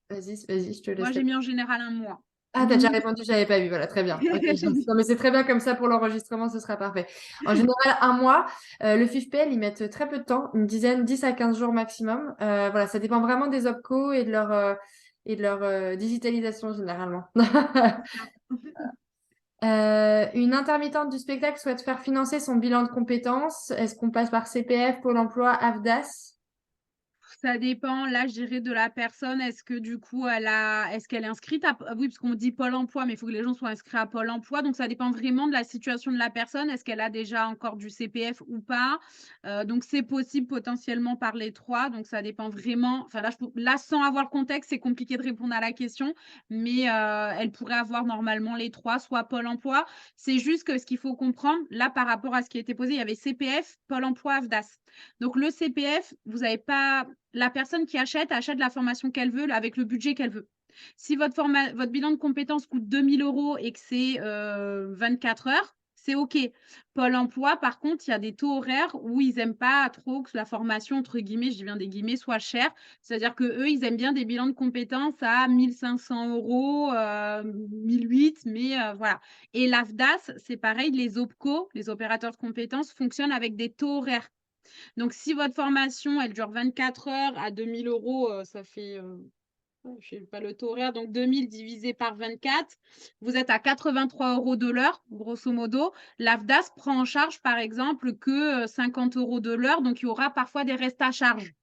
Vas-y, je te Moi, laisse. j'ai mis en général un mois. Ah, t'as déjà Minimum. répondu, j'avais pas vu. Voilà, très bien. Ok. Non, mais c'est très bien comme ça pour l'enregistrement, ce sera parfait. En général, un mois. Le FIFPL, ils mettent très peu de temps, une dizaine, 10 à 15 jours maximum. Voilà, ça dépend vraiment des OPCO et de leur digitalisation généralement. Une intermittente du spectacle souhaite faire financer son bilan de compétences. Est-ce qu'on passe par CPF, Pôle emploi, AFDAS? Ça dépend, là, je dirais de la personne. Est-ce que du coup, est-ce qu'elle est inscrite à oui, parce qu'on dit Pôle emploi, mais il faut que les gens soient inscrits à Pôle emploi. Donc, ça dépend vraiment de la situation de la personne. Est-ce qu'elle a déjà encore du CPF ou pas? Donc, c'est possible potentiellement par les 3. Donc, ça dépend vraiment. Enfin, là, sans avoir le contexte, c'est compliqué de répondre à la question, mais elle pourrait avoir normalement les 3, soit Pôle emploi. C'est juste que ce qu'il faut comprendre, là, par rapport à ce qui a été posé, il y avait CPF, Pôle emploi, AFDAS. Donc, le CPF, vous n'avez pas la personne qui achète la formation qu'elle veut avec le budget qu'elle veut. Si votre bilan de compétences coûte 2 000 € et que c'est 24 heures, c'est OK. Pôle emploi, par contre, il y a des taux horaires où ils n'aiment pas trop que la formation, entre guillemets, je dis bien des guillemets, soit chère. C'est-à-dire qu'eux, ils aiment bien des bilans de compétences à 1 500 €, 1 800, mais voilà. Et l'AFDAS, c'est pareil, les OPCO, les opérateurs de compétences, fonctionnent avec des taux horaires. Donc, si votre formation, elle dure 24 heures à 2 000 €, ça fait, je sais pas le taux horaire, donc 2 000 divisé par 24, vous êtes à 83 € de l'heure, grosso modo. L'AFDAS prend en charge, par exemple, que 50 € de l'heure, donc il y aura parfois des restes à charge.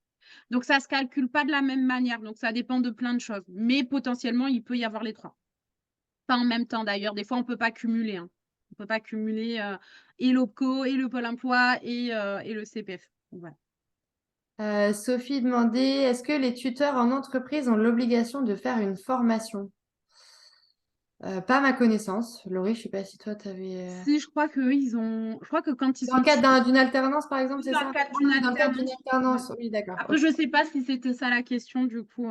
Donc, ça ne se calcule pas de la même manière, donc ça dépend de plein de choses. Mais potentiellement, il peut y avoir les 3. Pas en même temps d'ailleurs, des fois, on ne peut pas cumuler, hein. On ne peut pas cumuler et l'OPCO, et le Pôle emploi, et le CPF. Voilà. Sophie demandait, est-ce que les tuteurs en entreprise ont l'obligation de faire une formation? Pas à ma connaissance. Laurie, je sais pas si toi, tu avais... Si, je crois qu'eux, je crois que quand ils Dans le sont cadre d'une alternance, par exemple, c'est dans ça? le cadre d'une Oui, dans le cadre d'une alternance. Ouais. alternance, oui, d'accord. Après, Ok. je ne sais pas si c'était ça la question, du coup,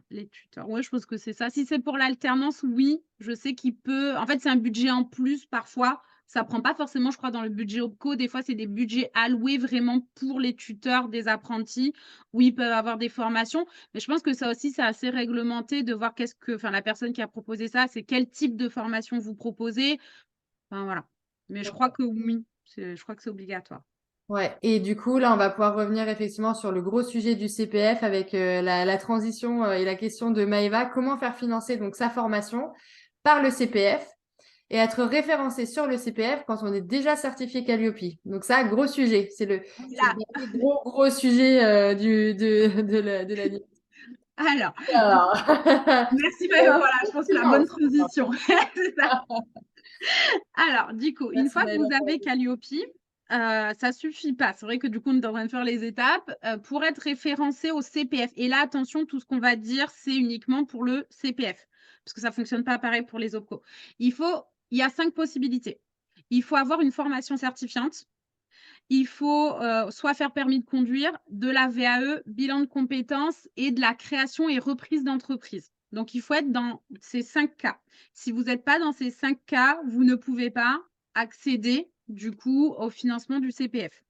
les tuteurs. Oui, je pense que c'est ça. Si c'est pour l'alternance, oui, je sais qu'il peut. En fait, c'est un budget en plus parfois. Ça prend pas forcément, je crois, dans le budget OPCO. Des fois, c'est des budgets alloués vraiment pour les tuteurs des apprentis, où ils peuvent avoir des formations. Mais je pense que ça aussi, c'est assez réglementé de voir enfin, la personne qui a proposé ça, c'est quel type de formation vous proposez. Enfin, voilà. Mais je crois que oui, je crois que c'est obligatoire. Ouais, et du coup, là, on va pouvoir revenir effectivement sur le gros sujet du CPF avec la transition et la question de Maëva. Comment faire financer donc sa formation par le CPF et être référencé sur le CPF quand on est déjà certifié Calliope. Donc ça, gros sujet. C'est le Là, dernier gros sujet de la nuit. alors, Alors, merci Maëva, voilà, je pense que la bonne finance. transition. C'est ça. Alors, du coup, une Merci fois que Maëva. vous avez Calliope, ça suffit pas. C'est vrai que du coup, on est en train de faire les étapes pour être référencé au CPF. Et là, attention, tout ce qu'on va dire, c'est uniquement pour le CPF, parce que ça fonctionne pas pareil pour les OPCO. Il y a 5 possibilités. Il faut avoir une formation certifiante. Il faut soit faire permis de conduire, de la VAE, bilan de compétences et de la création et reprise d'entreprise. Donc, il faut être dans ces 5 cas. Si vous n'êtes pas dans ces 5 cas, vous ne pouvez pas accéder du coup, au financement du CPF.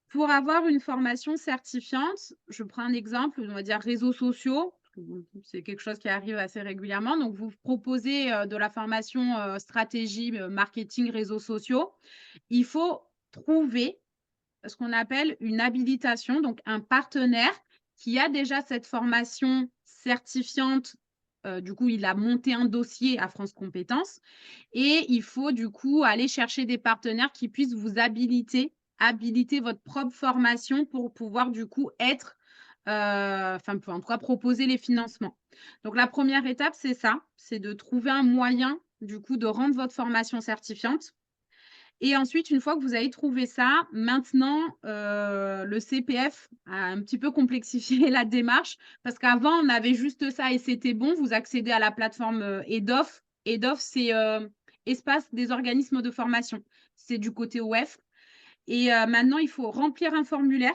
Pour avoir une formation certifiante, je prends un exemple, on va dire réseaux sociaux, parce que bon, c'est quelque chose qui arrive assez régulièrement. Donc, vous proposez de la formation stratégie, marketing, réseaux sociaux. Il faut trouver ce qu'on appelle une habilitation, donc un partenaire qui a déjà cette formation certifiante. Du coup, il a monté un dossier à France Compétences et il faut du coup aller chercher des partenaires qui puissent vous habiliter votre propre formation pour pouvoir du coup être, enfin, en tout cas proposer les financements. Donc la première étape, c'est ça, c'est de trouver un moyen du coup de rendre votre formation certifiante. Et ensuite, une fois que vous avez trouvé ça, maintenant, le CPF a un petit peu complexifié la démarche parce qu'avant, on avait juste ça et c'était bon. Vous accédez à la plateforme, EDOF. EDOF, c'est, Espace des organismes de formation. C'est du côté OF et maintenant, il faut remplir un formulaire.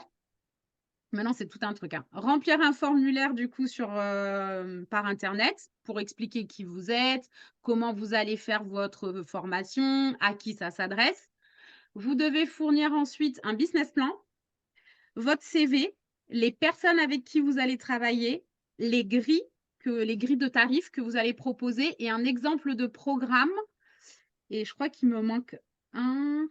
Maintenant, c'est tout un truc, hein. Remplir un formulaire du coup par internet pour expliquer qui vous êtes, comment vous allez faire votre formation, à qui ça s'adresse. Vous devez fournir ensuite un business plan, votre CV, les personnes avec qui vous allez travailler, les grilles de tarifs que vous allez proposer et un exemple de programme. Et je crois qu'il me manque un.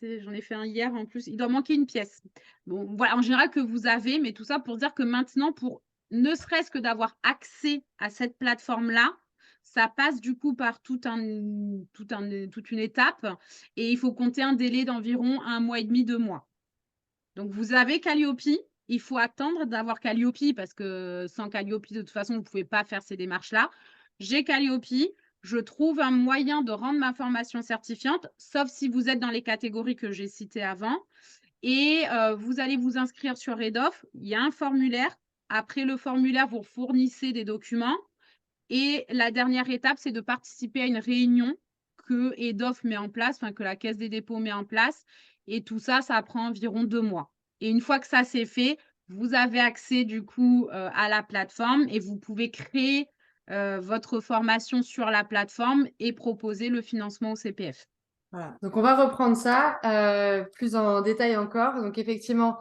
J'en ai fait un hier en plus. Il doit manquer une pièce. Bon, voilà, en général que vous avez, mais tout ça pour dire que maintenant, pour ne serait-ce que d'avoir accès à cette plateforme-là, ça passe du coup par toute une étape et il faut compter un délai d'environ 1 mois et demi, 2 mois. Donc, vous avez Calliope. Il faut attendre d'avoir Calliope parce que sans Calliope, de toute façon, vous ne pouvez pas faire ces démarches-là. J'ai Calliope. Je trouve un moyen de rendre ma formation certifiante, sauf si vous êtes dans les catégories que j'ai citées avant. Et vous allez vous inscrire sur EDOF. Il y a un formulaire. Après le formulaire, vous fournissez des documents. Et la dernière étape, c'est de participer à une réunion que EDOF met en place, enfin que la Caisse des dépôts met en place. Et tout ça, ça prend environ 2 mois. Et une fois que ça c'est fait, vous avez accès du coup à la plateforme et vous pouvez créer votre formation sur la plateforme et proposer le financement au CPF. Voilà. Donc, on va reprendre ça plus en détail encore. Donc, effectivement,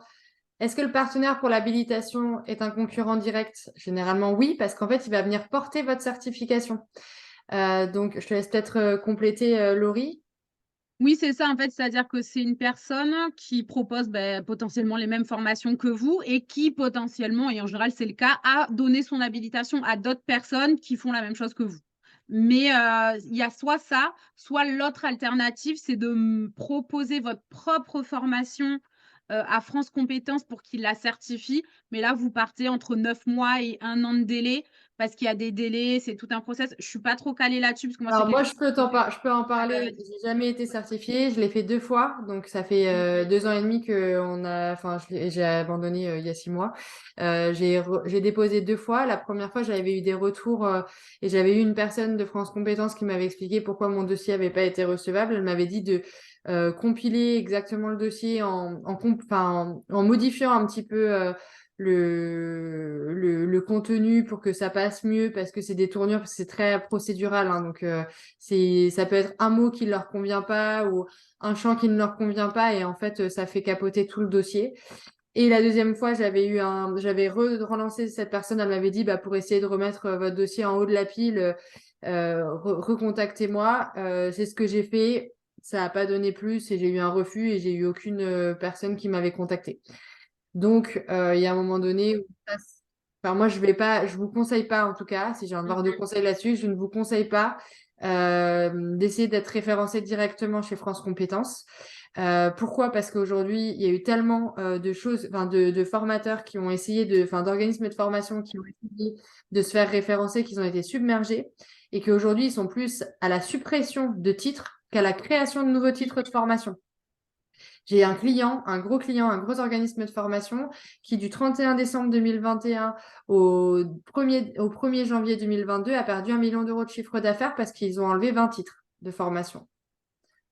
est-ce que le partenaire pour l'habilitation est un concurrent direct? Généralement, oui, parce qu'en fait, il va venir porter votre certification. Donc, je te laisse peut-être compléter, Laurie. Oui, c'est ça, en fait, c'est-à-dire que c'est une personne qui propose potentiellement les mêmes formations que vous et qui potentiellement, et en général c'est le cas, a donné son habilitation à d'autres personnes qui font la même chose que vous. Mais il y a soit ça, soit l'autre alternative, c'est de proposer votre propre formation à France Compétences pour qu'il la certifie. Mais là, vous partez entre 9 mois et 1 an de délai parce qu'il y a des délais, c'est tout un process. Je ne suis pas trop calée là-dessus parce que moi, c'est Alors, moi, quelque chose que j'ai je peux en parler. J'ai jamais été certifiée. Je l'ai fait 2 fois. Donc, ça fait 2 ans et demi j'ai abandonné il y a 6 mois. J'ai déposé 2 fois. La première fois, j'avais eu des retours et j'avais eu une personne de France Compétences qui m'avait expliqué pourquoi mon dossier n'avait pas été recevable. Elle m'avait dit de compiler exactement le dossier en modifiant un petit peu le contenu pour que ça passe mieux parce que c'est des tournures, parce que c'est très procédural, hein, donc ça peut être un mot qui ne leur convient pas ou un champ qui ne leur convient pas et en fait ça fait capoter tout le dossier. Et la deuxième fois, j'avais relancé cette personne, elle m'avait dit pour essayer de remettre votre dossier en haut de la pile, recontactez-moi. C'est ce que j'ai fait, ça n'a pas donné plus et j'ai eu un refus et j'ai eu aucune personne qui m'avait contacté. Donc, il y a un moment donné où enfin, moi, je vous conseille pas, en tout cas, si j'ai un devoir de conseil là-dessus, je ne vous conseille pas d'essayer d'être référencé directement chez France Compétences. Pourquoi? Parce qu'aujourd'hui, il y a eu tellement de choses, enfin, de formateurs qui ont essayé d'organismes de formation qui ont essayé de se faire référencer, qu'ils ont été submergés et qu'aujourd'hui, ils sont plus à la suppression de titres qu'à la création de nouveaux titres de formation. J'ai un client, un gros organisme de formation qui du 31 décembre 2021 au 1er janvier 2022 a perdu 1 million d'euros de chiffre d'affaires parce qu'ils ont enlevé 20 titres de formation.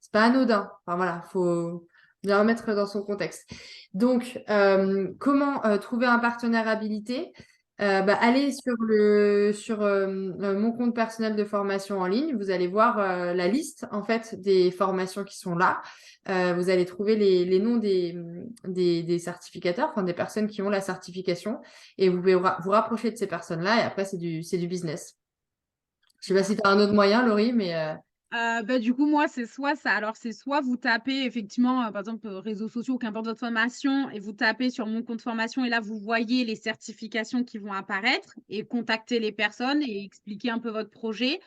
C'est pas anodin. Enfin voilà, faut bien remettre dans son contexte. Donc, comment trouver un partenaire habilité? allez sur mon compte personnel de formation en ligne. Vous allez voir la liste en fait des formations qui sont là. Vous allez trouver les noms des certificateurs, enfin des personnes qui ont la certification, et vous pouvez vous rapprocher de ces personnes-là. Et après, c'est du business. Je ne sais pas si tu as un autre moyen, Laurie, mais Du coup, moi, c'est soit ça. Alors, c'est soit vous tapez effectivement, par exemple, réseaux sociaux, qu'importe votre formation, et vous tapez sur mon compte formation, et là, vous voyez les certifications qui vont apparaître, et contacter les personnes et expliquer un peu votre projet.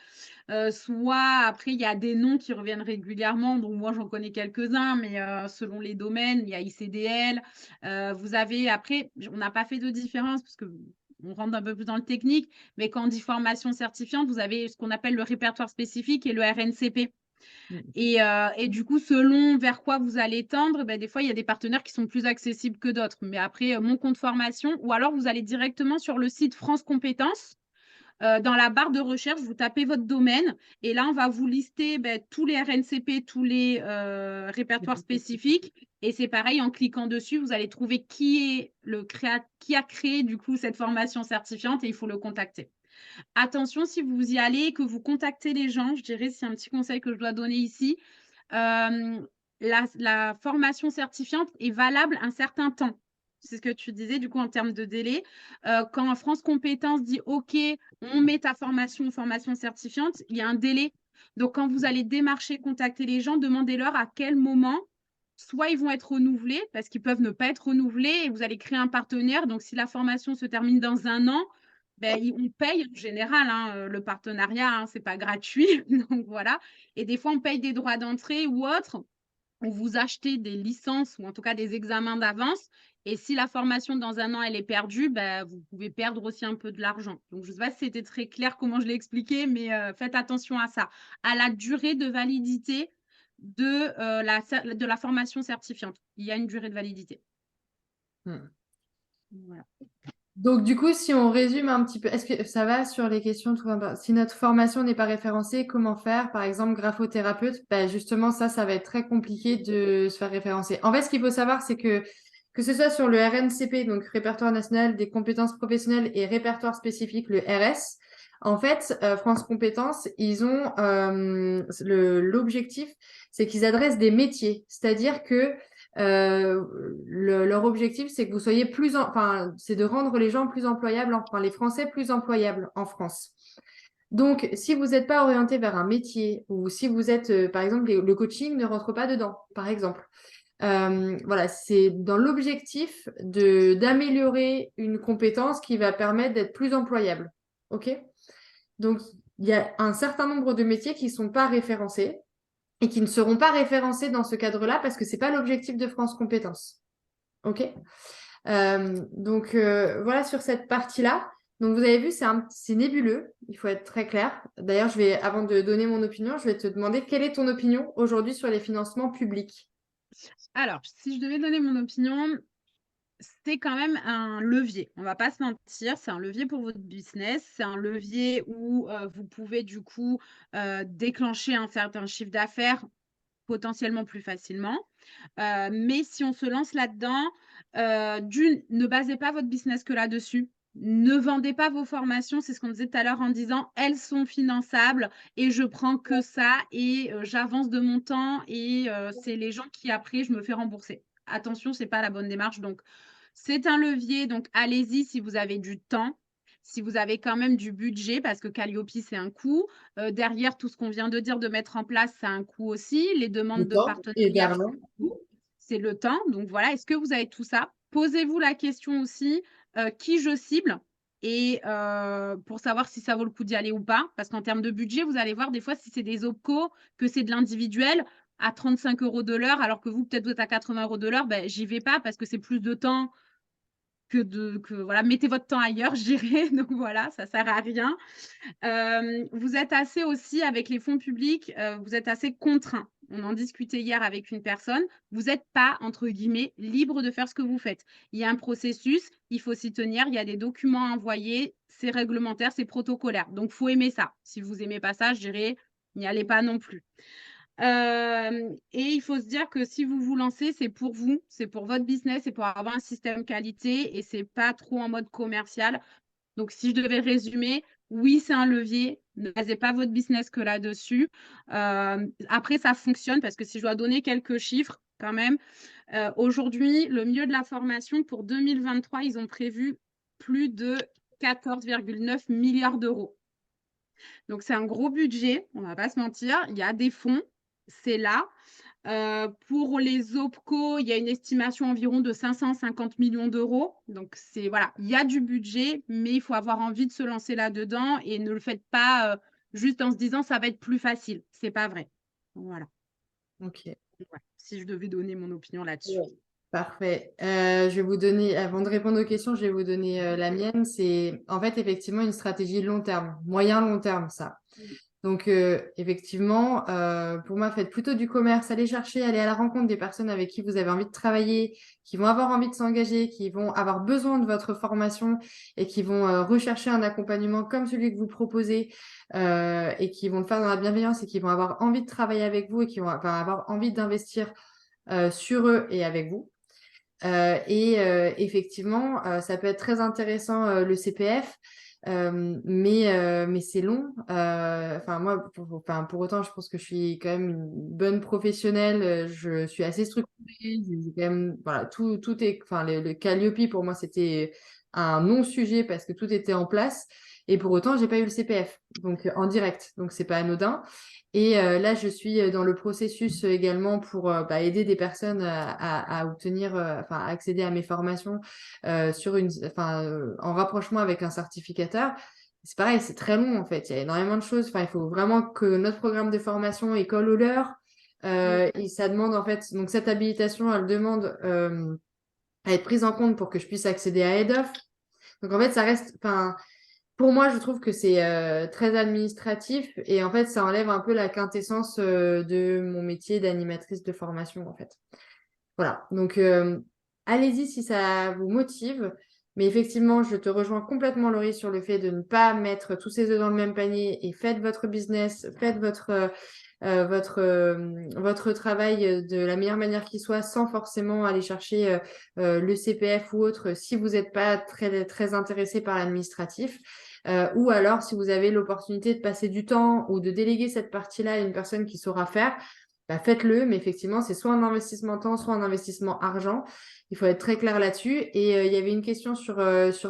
Soit après, il y a des noms qui reviennent régulièrement. Donc, moi, j'en connais quelques-uns, mais selon les domaines, il y a ICDL. Vous avez, après, on n'a pas fait de différence parce que on rentre un peu plus dans le technique, mais quand on dit formation certifiante, vous avez ce qu'on appelle le répertoire spécifique et le RNCP. Et du coup, selon vers quoi vous allez tendre, des fois, il y a des partenaires qui sont plus accessibles que d'autres. Mais après, mon compte formation, ou alors vous allez directement sur le site France Compétences. Dans la barre de recherche, vous tapez votre domaine et là, on va vous lister tous les RNCP, tous les répertoires spécifiques. Et c'est pareil, en cliquant dessus, vous allez trouver qui a créé du coup cette formation certifiante et il faut le contacter. Attention, si vous y allez et que vous contactez les gens, je dirais, c'est un petit conseil que je dois donner ici. La formation certifiante est valable un certain temps. C'est ce que tu disais, du coup, en termes de délai. Quand France Compétences dit « OK, on met ta formation certifiante », il y a un délai. Donc, quand vous allez démarcher, contacter les gens, demandez-leur à quel moment, soit ils vont être renouvelés, parce qu'ils peuvent ne pas être renouvelés, et vous allez créer un partenaire. Donc, si la formation se termine dans 1 an, on paye en général, hein, le partenariat, hein, c'est pas gratuit. Donc, voilà. Et des fois, on paye des droits d'entrée ou autres, ou vous achetez des licences ou en tout cas des examens d'avance. Et si la formation dans 1 an, elle est perdue, vous pouvez perdre aussi un peu de l'argent. Donc, je ne sais pas si c'était très clair comment je l'ai expliqué, mais faites attention à ça, à la durée de validité de la formation certifiante. Il y a une durée de validité. Voilà. Donc, du coup, si on résume un petit peu, est-ce que ça va sur les questions si notre formation n'est pas référencée, comment faire? Par exemple, graphothérapeute, justement, ça va être très compliqué de se faire référencer. En fait, ce qu'il faut savoir, c'est que ce soit sur le RNCP, donc Répertoire national des compétences professionnelles, et répertoire spécifique, le RS, en fait, France Compétences, ils ont l'objectif, c'est qu'ils adressent des métiers. C'est-à-dire que leur objectif, c'est que vous soyez c'est de rendre les gens plus employables, les Français plus employables en France. Donc, si vous n'êtes pas orienté vers un métier, ou si vous êtes, par exemple, le coaching ne rentre pas dedans, par exemple. Voilà, c'est dans l'objectif d'améliorer une compétence qui va permettre d'être plus employable. OK? Donc, il y a un certain nombre de métiers qui ne sont pas référencés et qui ne seront pas référencés dans ce cadre-là parce que ce n'est pas l'objectif de France Compétences. OK? Donc, voilà sur cette partie-là. Donc, vous avez vu, c'est nébuleux. Il faut être très clair. D'ailleurs, avant de donner mon opinion, je vais te demander quelle est ton opinion aujourd'hui sur les financements publics? Alors, si je devais donner mon opinion, c'est quand même un levier. On ne va pas se mentir, c'est un levier pour votre business. C'est un levier où vous pouvez du coup déclencher un certain chiffre d'affaires potentiellement plus facilement. Mais si on se lance là-dedans, ne basez pas votre business que là-dessus. Ne vendez pas vos formations, c'est ce qu'on disait tout à l'heure en disant elles sont finançables et je prends que ça et j'avance de mon temps et c'est les gens qui après je me fais rembourser. Attention, c'est pas la bonne démarche. Donc c'est un levier, donc allez-y si vous avez du temps, si vous avez quand même du budget, parce que Calliope, c'est un coût. Derrière, tout ce qu'on vient de dire de mettre en place, ça a un coût aussi. Les demandes de partenariat, c'est le temps. Donc voilà, est-ce que vous avez tout ça? Posez-vous la question aussi, qui je cible et pour savoir si ça vaut le coup d'y aller ou pas. Parce qu'en termes de budget, vous allez voir des fois si c'est des OPCO, que c'est de l'individuel à 35 € de l'heure, alors que vous, peut-être, vous êtes à 80 € de l'heure, j'y vais pas parce que c'est plus de temps voilà, mettez votre temps ailleurs, je dirais. Donc voilà, ça sert à rien. Vous êtes assez aussi avec les fonds publics, vous êtes assez contraints. On en discutait hier avec une personne. Vous n'êtes pas, entre guillemets, libre de faire ce que vous faites. Il y a un processus, il faut s'y tenir, il y a des documents à envoyer, c'est réglementaire, c'est protocolaire. Donc, il faut aimer ça. Si vous n'aimez pas ça, je dirais, n'y allez pas non plus. Et il faut se dire que si vous vous lancez, c'est pour vous, c'est pour votre business, c'est pour avoir un système qualité et c'est pas trop en mode commercial. Donc, si je devais résumer, oui, c'est un levier. Ne basez pas votre business que là-dessus. Après, ça fonctionne parce que si je dois donner quelques chiffres, quand même, aujourd'hui, le milieu de la formation pour 2023, ils ont prévu plus de 14,9 milliards d'euros. Donc, c'est un gros budget, on ne va pas se mentir. Il y a des fonds, c'est là. Pour les OPCO, il y a une estimation environ de 550 millions d'euros. Donc, c'est voilà, il y a du budget, mais il faut avoir envie de se lancer là-dedans et ne le faites pas juste en se disant ça va être plus facile. C'est pas vrai. Voilà. Ok. Ouais, si je devais donner mon opinion là-dessus. Ouais. Parfait. Je vais vous donner, avant de répondre aux questions, je vais vous donner la mienne. C'est en fait effectivement une stratégie long terme, moyen-long terme, ça. Donc, effectivement, pour moi, faites plutôt du commerce, allez chercher, allez à la rencontre des personnes avec qui vous avez envie de travailler, qui vont avoir envie de s'engager, qui vont avoir besoin de votre formation et qui vont rechercher un accompagnement comme celui que vous proposez et qui vont le faire dans la bienveillance et qui vont avoir envie de travailler avec vous et qui vont avoir envie d'investir sur eux et avec vous. Effectivement, ça peut être très intéressant le CPF, mais c'est long. Enfin moi, pour autant, je pense que je suis quand même une bonne professionnelle. Je suis assez structurée. J'ai quand même, voilà, tout est, enfin le Calliope pour moi c'était un non-sujet parce que tout était en place. Et pour autant, j'ai pas eu le CPF, donc en direct, donc c'est pas anodin. Et là, je suis dans le processus également pour aider des personnes à obtenir, enfin, à accéder à mes formations en rapprochement avec un certificateur. C'est pareil, c'est très long en fait. Il y a énormément de choses. Enfin, il faut vraiment que notre programme de formation colle au leur. Et ça demande en fait, donc cette habilitation, elle demande à être prise en compte pour que je puisse accéder à Head of. Donc en fait, ça reste, enfin, pour moi, je trouve que c'est très administratif et en fait, ça enlève un peu la quintessence de mon métier d'animatrice de formation, en fait. Voilà. Donc, allez-y si ça vous motive. Mais effectivement, je te rejoins complètement, Laurie, sur le fait de ne pas mettre tous ses œufs dans le même panier et faites votre business, faites votre travail de la meilleure manière qui soit sans forcément aller chercher le CPF ou autre si vous n'êtes pas très, très intéressé par l'administratif. Ou alors, si vous avez l'opportunité de passer du temps ou de déléguer cette partie-là à une personne qui saura faire, faites-le. Mais effectivement, c'est soit un investissement temps, soit un investissement argent. Il faut être très clair là-dessus. Et il y avait une question sur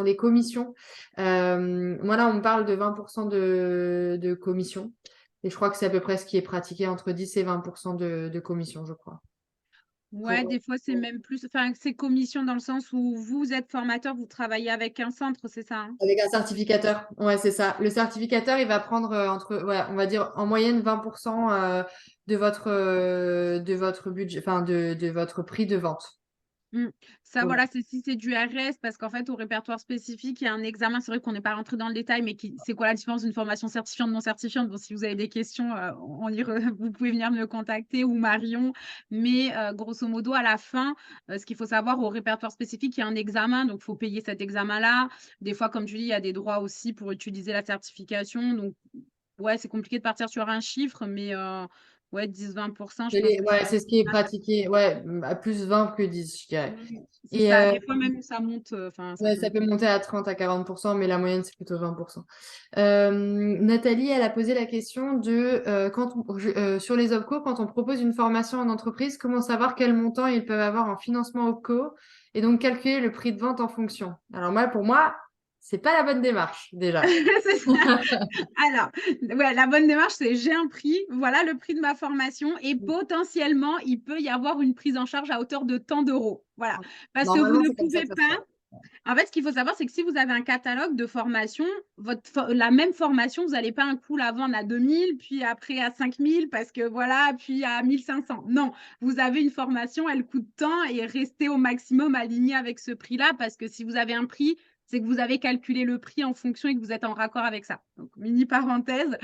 les commissions. Moi, là, on me parle de 20% de commission. Et je crois que c'est à peu près ce qui est pratiqué entre 10 et 20% de commission, je crois. Ouais, des fois, c'est même plus. Enfin, c'est commission dans le sens où vous êtes formateur, vous travaillez avec un centre, c'est ça, hein? Avec un certificateur. Ouais, c'est ça. Le certificateur, il va prendre on va dire en moyenne 20% de votre budget, enfin de votre prix de vente. Ça, Voilà. voilà, si c'est du RS, parce qu'en fait, au répertoire spécifique, il y a un examen. C'est vrai qu'on n'est pas rentré dans le détail, mais c'est quoi la différence d'une formation certifiante, non certifiante? Bon, si vous avez des questions, vous pouvez venir me contacter ou Marion. Mais grosso modo, à la fin, ce qu'il faut savoir, au répertoire spécifique, il y a un examen, donc il faut payer cet examen-là. Des fois, comme tu dis, il y a des droits aussi pour utiliser la certification. Donc, ouais, c'est compliqué de partir sur un chiffre, mais ouais, 10-20%, je pense que Ouais, c'est ce qui est pratiqué. Ouais, à plus 20 que 10, je dirais. c'est Et ça. Des fois, même, ça monte. Enfin, ça ouais, peut ça monter. peut monter à 30 à 40%, mais la moyenne, c'est plutôt 20%. Nathalie, elle a posé la question de sur les OPCO, quand on propose une formation en entreprise, comment savoir quel montant ils peuvent avoir en financement OPCO et donc calculer le prix de vente en fonction. Alors moi, pour moi, c'est pas la bonne démarche déjà. C'est ça. Alors, ouais, la bonne démarche, c'est j'ai un prix, voilà le prix de ma formation et potentiellement, il peut y avoir une prise en charge à hauteur de tant d'euros. Voilà. Parce que vous Normalement, ne c'est comme ça pouvez que ça se passe. pas. En fait, ce qu'il faut savoir, c'est que si vous avez un catalogue de formation, la même formation, vous n'allez pas un coup la vendre à 2000, puis après à 5000, parce que voilà, puis à 1500. Non, vous avez une formation, elle coûte tant et restez au maximum aligné avec ce prix-là, parce que si vous avez un prix, c'est que vous avez calculé le prix en fonction et que vous êtes en raccord avec ça. Donc, mini parenthèse.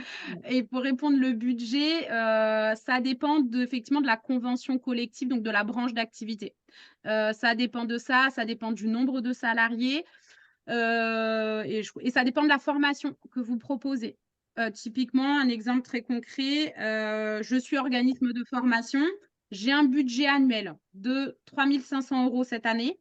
Et pour répondre le budget, ça dépend effectivement de la convention collective, donc de la branche d'activité. Ça dépend de ça, ça dépend du nombre de salariés et ça dépend de la formation que vous proposez. Typiquement, un exemple très concret, je suis organisme de formation, j'ai un budget annuel de 3 500 € cette année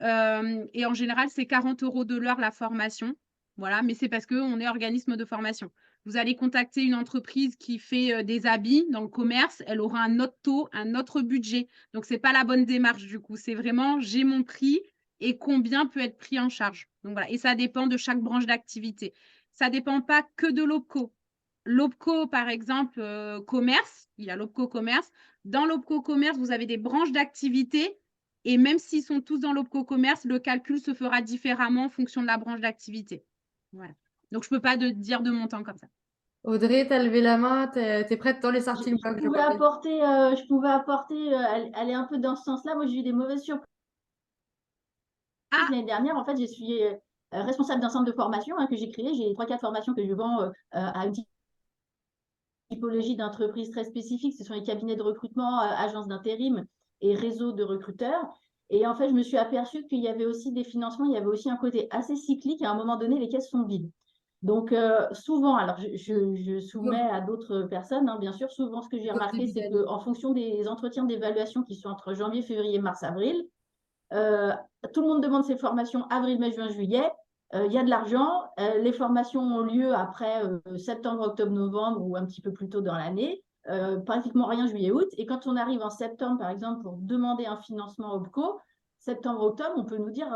et en général, c'est 40 € de l'heure la formation. Voilà, mais c'est parce qu'on est organisme de formation. Vous allez contacter une entreprise qui fait des habits dans le commerce, elle aura un autre taux, un autre budget. Donc, ce n'est pas la bonne démarche du coup. C'est vraiment j'ai mon prix et combien peut être pris en charge. Donc voilà, et ça dépend de chaque branche d'activité. Ça ne dépend pas que de l'OPCO. L'OPCO, par exemple, commerce, il y a l'OPCO commerce. Dans l'OPCO commerce, vous avez des branches d'activité et même s'ils sont tous dans l'OPCO commerce, le calcul se fera différemment en fonction de la branche d'activité. Voilà. Donc, je ne peux pas dire de montant comme ça. Audrey, tu as levé la main, tu es prête dans les starting blocks, je vois. Je pouvais apporter, aller un peu dans ce sens-là. Moi, j'ai eu des mauvaises surprises l'année dernière. En fait, je suis responsable d'un centre de formation que j'ai créé. J'ai 3-4 formations que je vends à une typologie d'entreprises très spécifique. Ce sont les cabinets de recrutement, agences d'intérim et réseaux de recruteurs. Et en fait, je me suis aperçue qu'il y avait aussi des financements, il y avait aussi un côté assez cyclique. À un moment donné, les caisses sont vides. Donc, souvent, alors je soumets à d'autres personnes, bien sûr, souvent ce que j'ai remarqué, c'est qu'en fonction des entretiens d'évaluation qui sont entre janvier, février, mars, avril, tout le monde demande ses formations avril, mai, juin, juillet. Il y a de l'argent. Les formations ont lieu après septembre, octobre, novembre ou un petit peu plus tôt dans l'année. Pratiquement rien juillet, août. Et quand on arrive en septembre, par exemple, pour demander un financement OPCO, septembre, octobre, on peut nous dire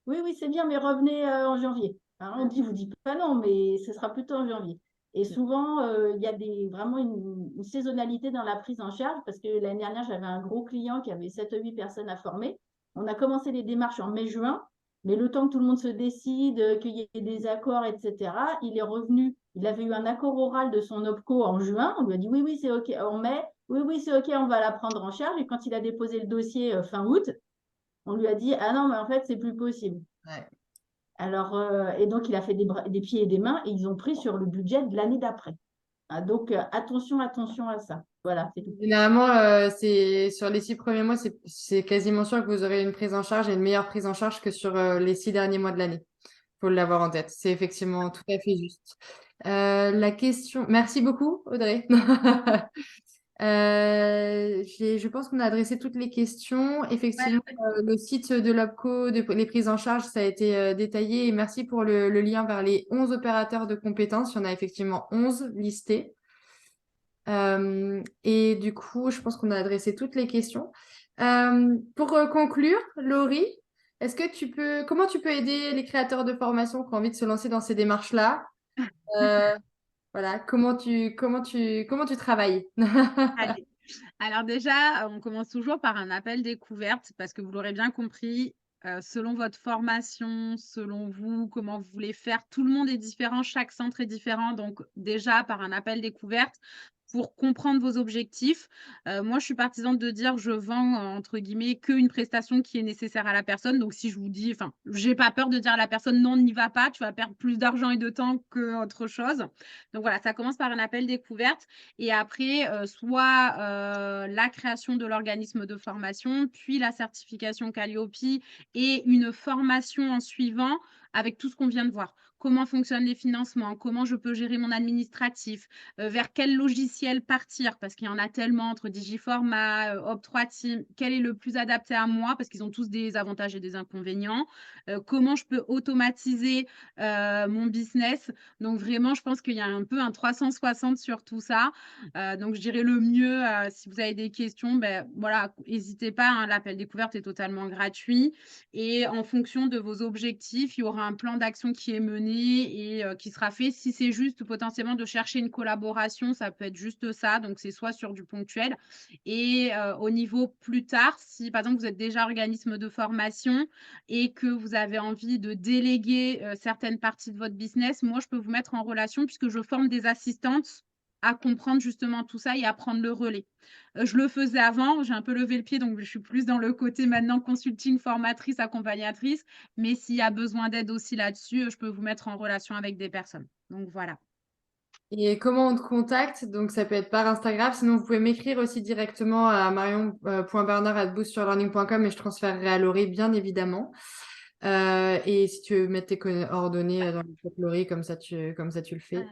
oui, oui, c'est bien, mais revenez en janvier. Alors, on vous dit pas non, mais ce sera plutôt en janvier. Et souvent, il y a vraiment une saisonnalité dans la prise en charge parce que l'année dernière, j'avais un gros client qui avait 7 ou 8 personnes à former. On a commencé les démarches en mai-juin, mais le temps que tout le monde se décide, qu'il y ait des accords, etc., il est revenu. Il avait eu un accord oral de son OPCO en juin. On lui a dit oui, oui, c'est OK. En mai, oui, oui, c'est OK, on va la prendre en charge. Et quand il a déposé le dossier fin août, on lui a dit ah non, mais en fait, c'est plus possible. Ouais. Alors, et donc, il a fait des pieds et des mains et ils ont pris sur le budget de l'année d'après. Donc, attention à ça. Voilà, c'est tout. Généralement, c'est sur les 6 premiers mois, c'est quasiment sûr que vous aurez une prise en charge et une meilleure prise en charge que sur les 6 derniers mois de l'année. Il faut l'avoir en tête. C'est effectivement tout à fait juste. La question. Merci beaucoup, Audrey. Je pense qu'on a adressé toutes les questions. Effectivement, le site de l'OPCO, les prises en charge, ça a été détaillé. Et merci pour le lien vers les 11 opérateurs de compétences. Il y en a effectivement 11 listés. Et du coup, je pense qu'on a adressé toutes les questions. Pour conclure, Laurie, comment tu peux aider les créateurs de formation qui ont envie de se lancer dans ces démarches-là? Voilà, comment tu travailles? Allez. Alors déjà, on commence toujours par un appel découverte parce que vous l'aurez bien compris, selon votre formation, selon vous, comment vous voulez faire, tout le monde est différent, chaque centre est différent. Donc déjà, par un appel découverte, pour comprendre vos objectifs. Moi, je suis partisane de dire je vends entre guillemets qu'une prestation qui est nécessaire à la personne. Donc, si je vous dis, enfin, j'ai pas peur de dire à la personne non, n'y va pas, tu vas perdre plus d'argent et de temps qu'autre chose. Donc voilà, ça commence par un appel découverte et après, soit la création de l'organisme de formation, puis la certification Calliope et une formation en suivant avec tout ce qu'on vient de voir. Comment fonctionnent les financements, comment je peux gérer mon administratif, vers quel logiciel partir, parce qu'il y en a tellement entre Digiforma, Op3Team, quel est le plus adapté à moi, parce qu'ils ont tous des avantages et des inconvénients, comment je peux automatiser mon business. Donc vraiment, je pense qu'il y a un peu un 360 sur tout ça. Donc je dirais le mieux, si vous avez des questions, ben voilà, n'hésitez pas, l'appel découverte est totalement gratuit et en fonction de vos objectifs, il y aura un plan d'action qui est mené et qui sera fait. Si c'est juste potentiellement de chercher une collaboration, ça peut être juste ça. Donc, c'est soit sur du ponctuel. Et au niveau plus tard, si par exemple, vous êtes déjà organisme de formation et que vous avez envie de déléguer certaines parties de votre business, moi, je peux vous mettre en relation puisque je forme des assistantes à comprendre justement tout ça et à prendre le relais. Je le faisais avant, j'ai un peu levé le pied, donc je suis plus dans le côté maintenant consulting, formatrice, accompagnatrice. Mais s'il y a besoin d'aide aussi là-dessus, je peux vous mettre en relation avec des personnes. Donc voilà. Et comment on te contacte? Donc, ça peut être par Instagram. Sinon, vous pouvez m'écrire aussi directement à marion.bernard@boostyourlearning.com et je transférerai à Laurie, bien évidemment. Et si tu veux mettre tes coordonnées dans le chat Laurie, comme ça tu le fais.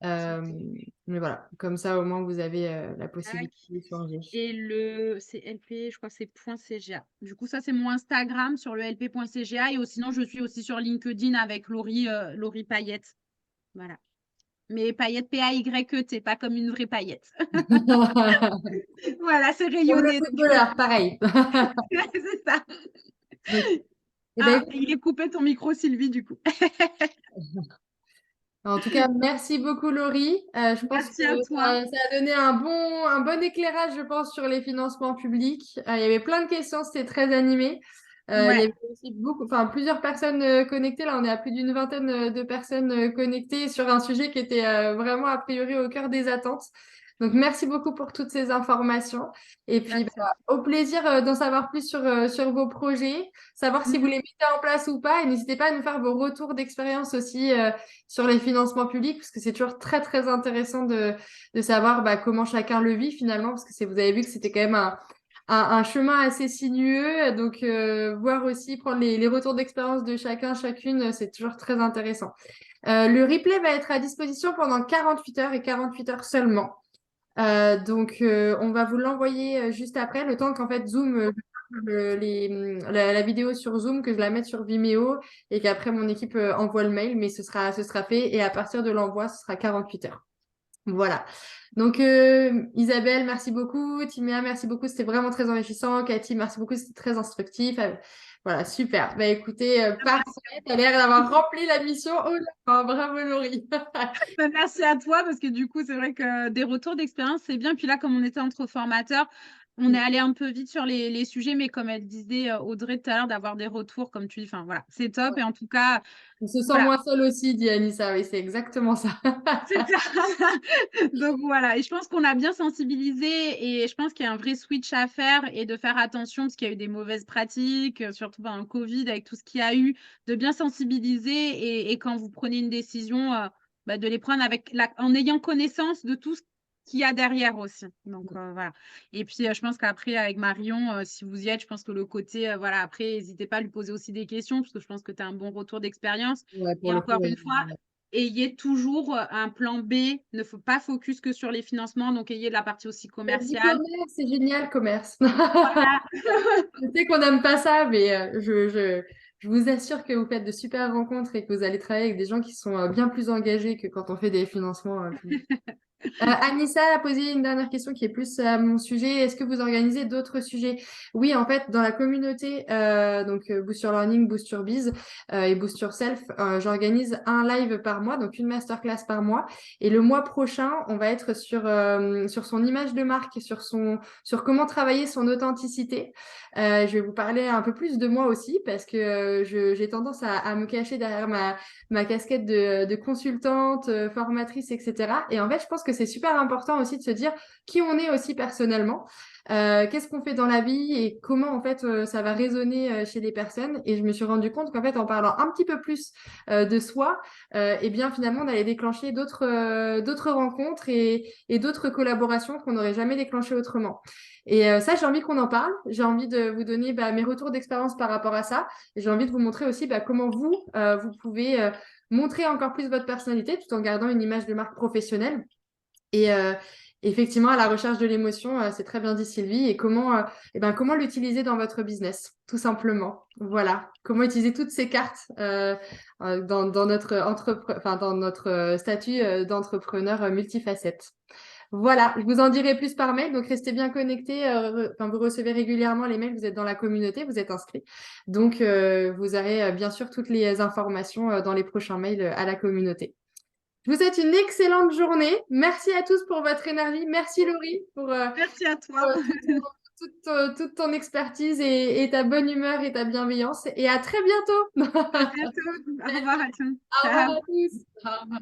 Mais voilà, comme ça, au moins, vous avez la Tac. possibilité d'échanger. Et c'est LP, je crois que c'est .cga. Du coup, ça, c'est mon Instagram sur le lp.cga. Et sinon, je suis aussi sur LinkedIn avec Laurie Payette. Voilà. Mais Payette, P-A-Y-E-T, pas comme une vraie paillette. Voilà, c'est Comme le rayonné. footballeur, pareil. C'est ça. Eh ben, Il est coupé ton micro, Sylvie, du coup. en tout cas, merci beaucoup, Laurie. Je pense que Merci à toi. ça a donné un bon éclairage, je pense, sur les financements publics. Il y avait plein de questions, c'était très animé. Il y Ouais. avait aussi plusieurs personnes connectées. Là, on est à plus d'une vingtaine de personnes connectées sur un sujet qui était vraiment, a priori, au cœur des attentes. Donc, merci beaucoup pour toutes ces informations. Et puis, Merci. au plaisir d'en savoir plus sur vos projets, savoir si vous les mettez en place ou pas. Et n'hésitez pas à nous faire vos retours d'expérience aussi sur les financements publics, parce que c'est toujours très, très intéressant de savoir comment chacun le vit finalement, parce que vous avez vu que c'était quand même un chemin assez sinueux. Donc, voir aussi, prendre les retours d'expérience de chacun, chacune, c'est toujours très intéressant. Le replay va être à disposition pendant 48 heures et 48 heures seulement. Donc, on va vous l'envoyer juste après, le temps qu'en fait Zoom, la vidéo sur Zoom, que je la mette sur Vimeo et qu'après mon équipe envoie le mail, mais ce sera fait et à partir de l'envoi, ce sera 48 heures. Voilà. Donc, Isabelle, merci beaucoup. Timéa, merci beaucoup. C'était vraiment très enrichissant. Cathy, merci beaucoup. C'était très instructif. Voilà, super. Bah, écoutez, parfait. Tu as l'air d'avoir rempli la mission. Oh là, bravo, Laurie. Merci à toi, parce que du coup, c'est vrai que des retours d'expérience, c'est bien. Puis là, comme on était entre formateurs, on est allé un peu vite sur les sujets, mais comme elle disait Audrey tout à l'heure, d'avoir des retours, comme tu dis, enfin voilà, c'est top. Et en tout cas, On se sent voilà, moins seul aussi, dit Anissa. Oui, c'est exactement ça. c'est ça. Donc voilà, et je pense qu'on a bien sensibilisé, et je pense qu'il y a un vrai switch à faire et de faire attention, parce qu'il y a eu des mauvaises pratiques, surtout pendant le Covid, avec tout ce qu'il y a eu, de bien sensibiliser, et quand vous prenez une décision, de les prendre en ayant connaissance de tout ce qu'il y a derrière aussi. Donc voilà. Et puis je pense qu'après, avec Marion, si vous y êtes, je pense que le côté, voilà, après, n'hésitez pas à lui poser aussi des questions, parce que je pense que tu as un bon retour d'expérience. Ouais, pour Et le coup, encore une fois, ayez toujours un plan B, ne faut pas focus que sur les financements, donc ayez de la partie aussi commerciale. e-commerce, c'est génial, commerce. Voilà. Je sais qu'on n'aime pas ça, mais je vous assure que vous faites de super rencontres et que vous allez travailler avec des gens qui sont bien plus engagés que quand on fait des financements publics. Anissa a posé une dernière question qui est plus à mon sujet. Est-ce que vous organisez d'autres sujets? Oui, en fait, dans la communauté, donc Boost Your Learning, Boost Your Biz et Boost Yourself, j'organise un live par mois, donc une masterclass par mois. Et le mois prochain, on va être sur son image de marque, sur comment travailler son authenticité. Je vais vous parler un peu plus de moi aussi, parce que j'ai tendance à me cacher derrière ma casquette de consultante, formatrice, etc. Et en fait, je pense que c'est super important aussi de se dire qui on est aussi personnellement, qu'est-ce qu'on fait dans la vie et comment en fait ça va résonner chez les personnes. Et je me suis rendu compte qu'en fait, en parlant un petit peu plus de soi, eh bien finalement, on allait déclencher d'autres rencontres et d'autres collaborations qu'on n'aurait jamais déclenchées autrement. Et ça, j'ai envie qu'on en parle. J'ai envie de vous donner mes retours d'expérience par rapport à ça. Et j'ai envie de vous montrer aussi comment vous pouvez montrer encore plus votre personnalité tout en gardant une image de marque professionnelle. Et effectivement, à la recherche de l'émotion, c'est très bien dit Sylvie, et comment l'utiliser dans votre business, tout simplement. Voilà, comment utiliser toutes ces cartes dans notre statut d'entrepreneur multifacette. Voilà, je vous en dirai plus par mail, donc restez bien connectés. Vous recevez régulièrement les mails, vous êtes dans la communauté, vous êtes inscrits. Donc, vous aurez bien sûr toutes les informations dans les prochains mails à la communauté. Je vous souhaite une excellente journée. Merci à tous pour votre énergie. Merci Laurie pour Merci à toi. toute ton expertise et ta bonne humeur et ta bienveillance. Et à très bientôt. À bientôt. Au revoir à tous. Au revoir Ciao. à tous. Au revoir.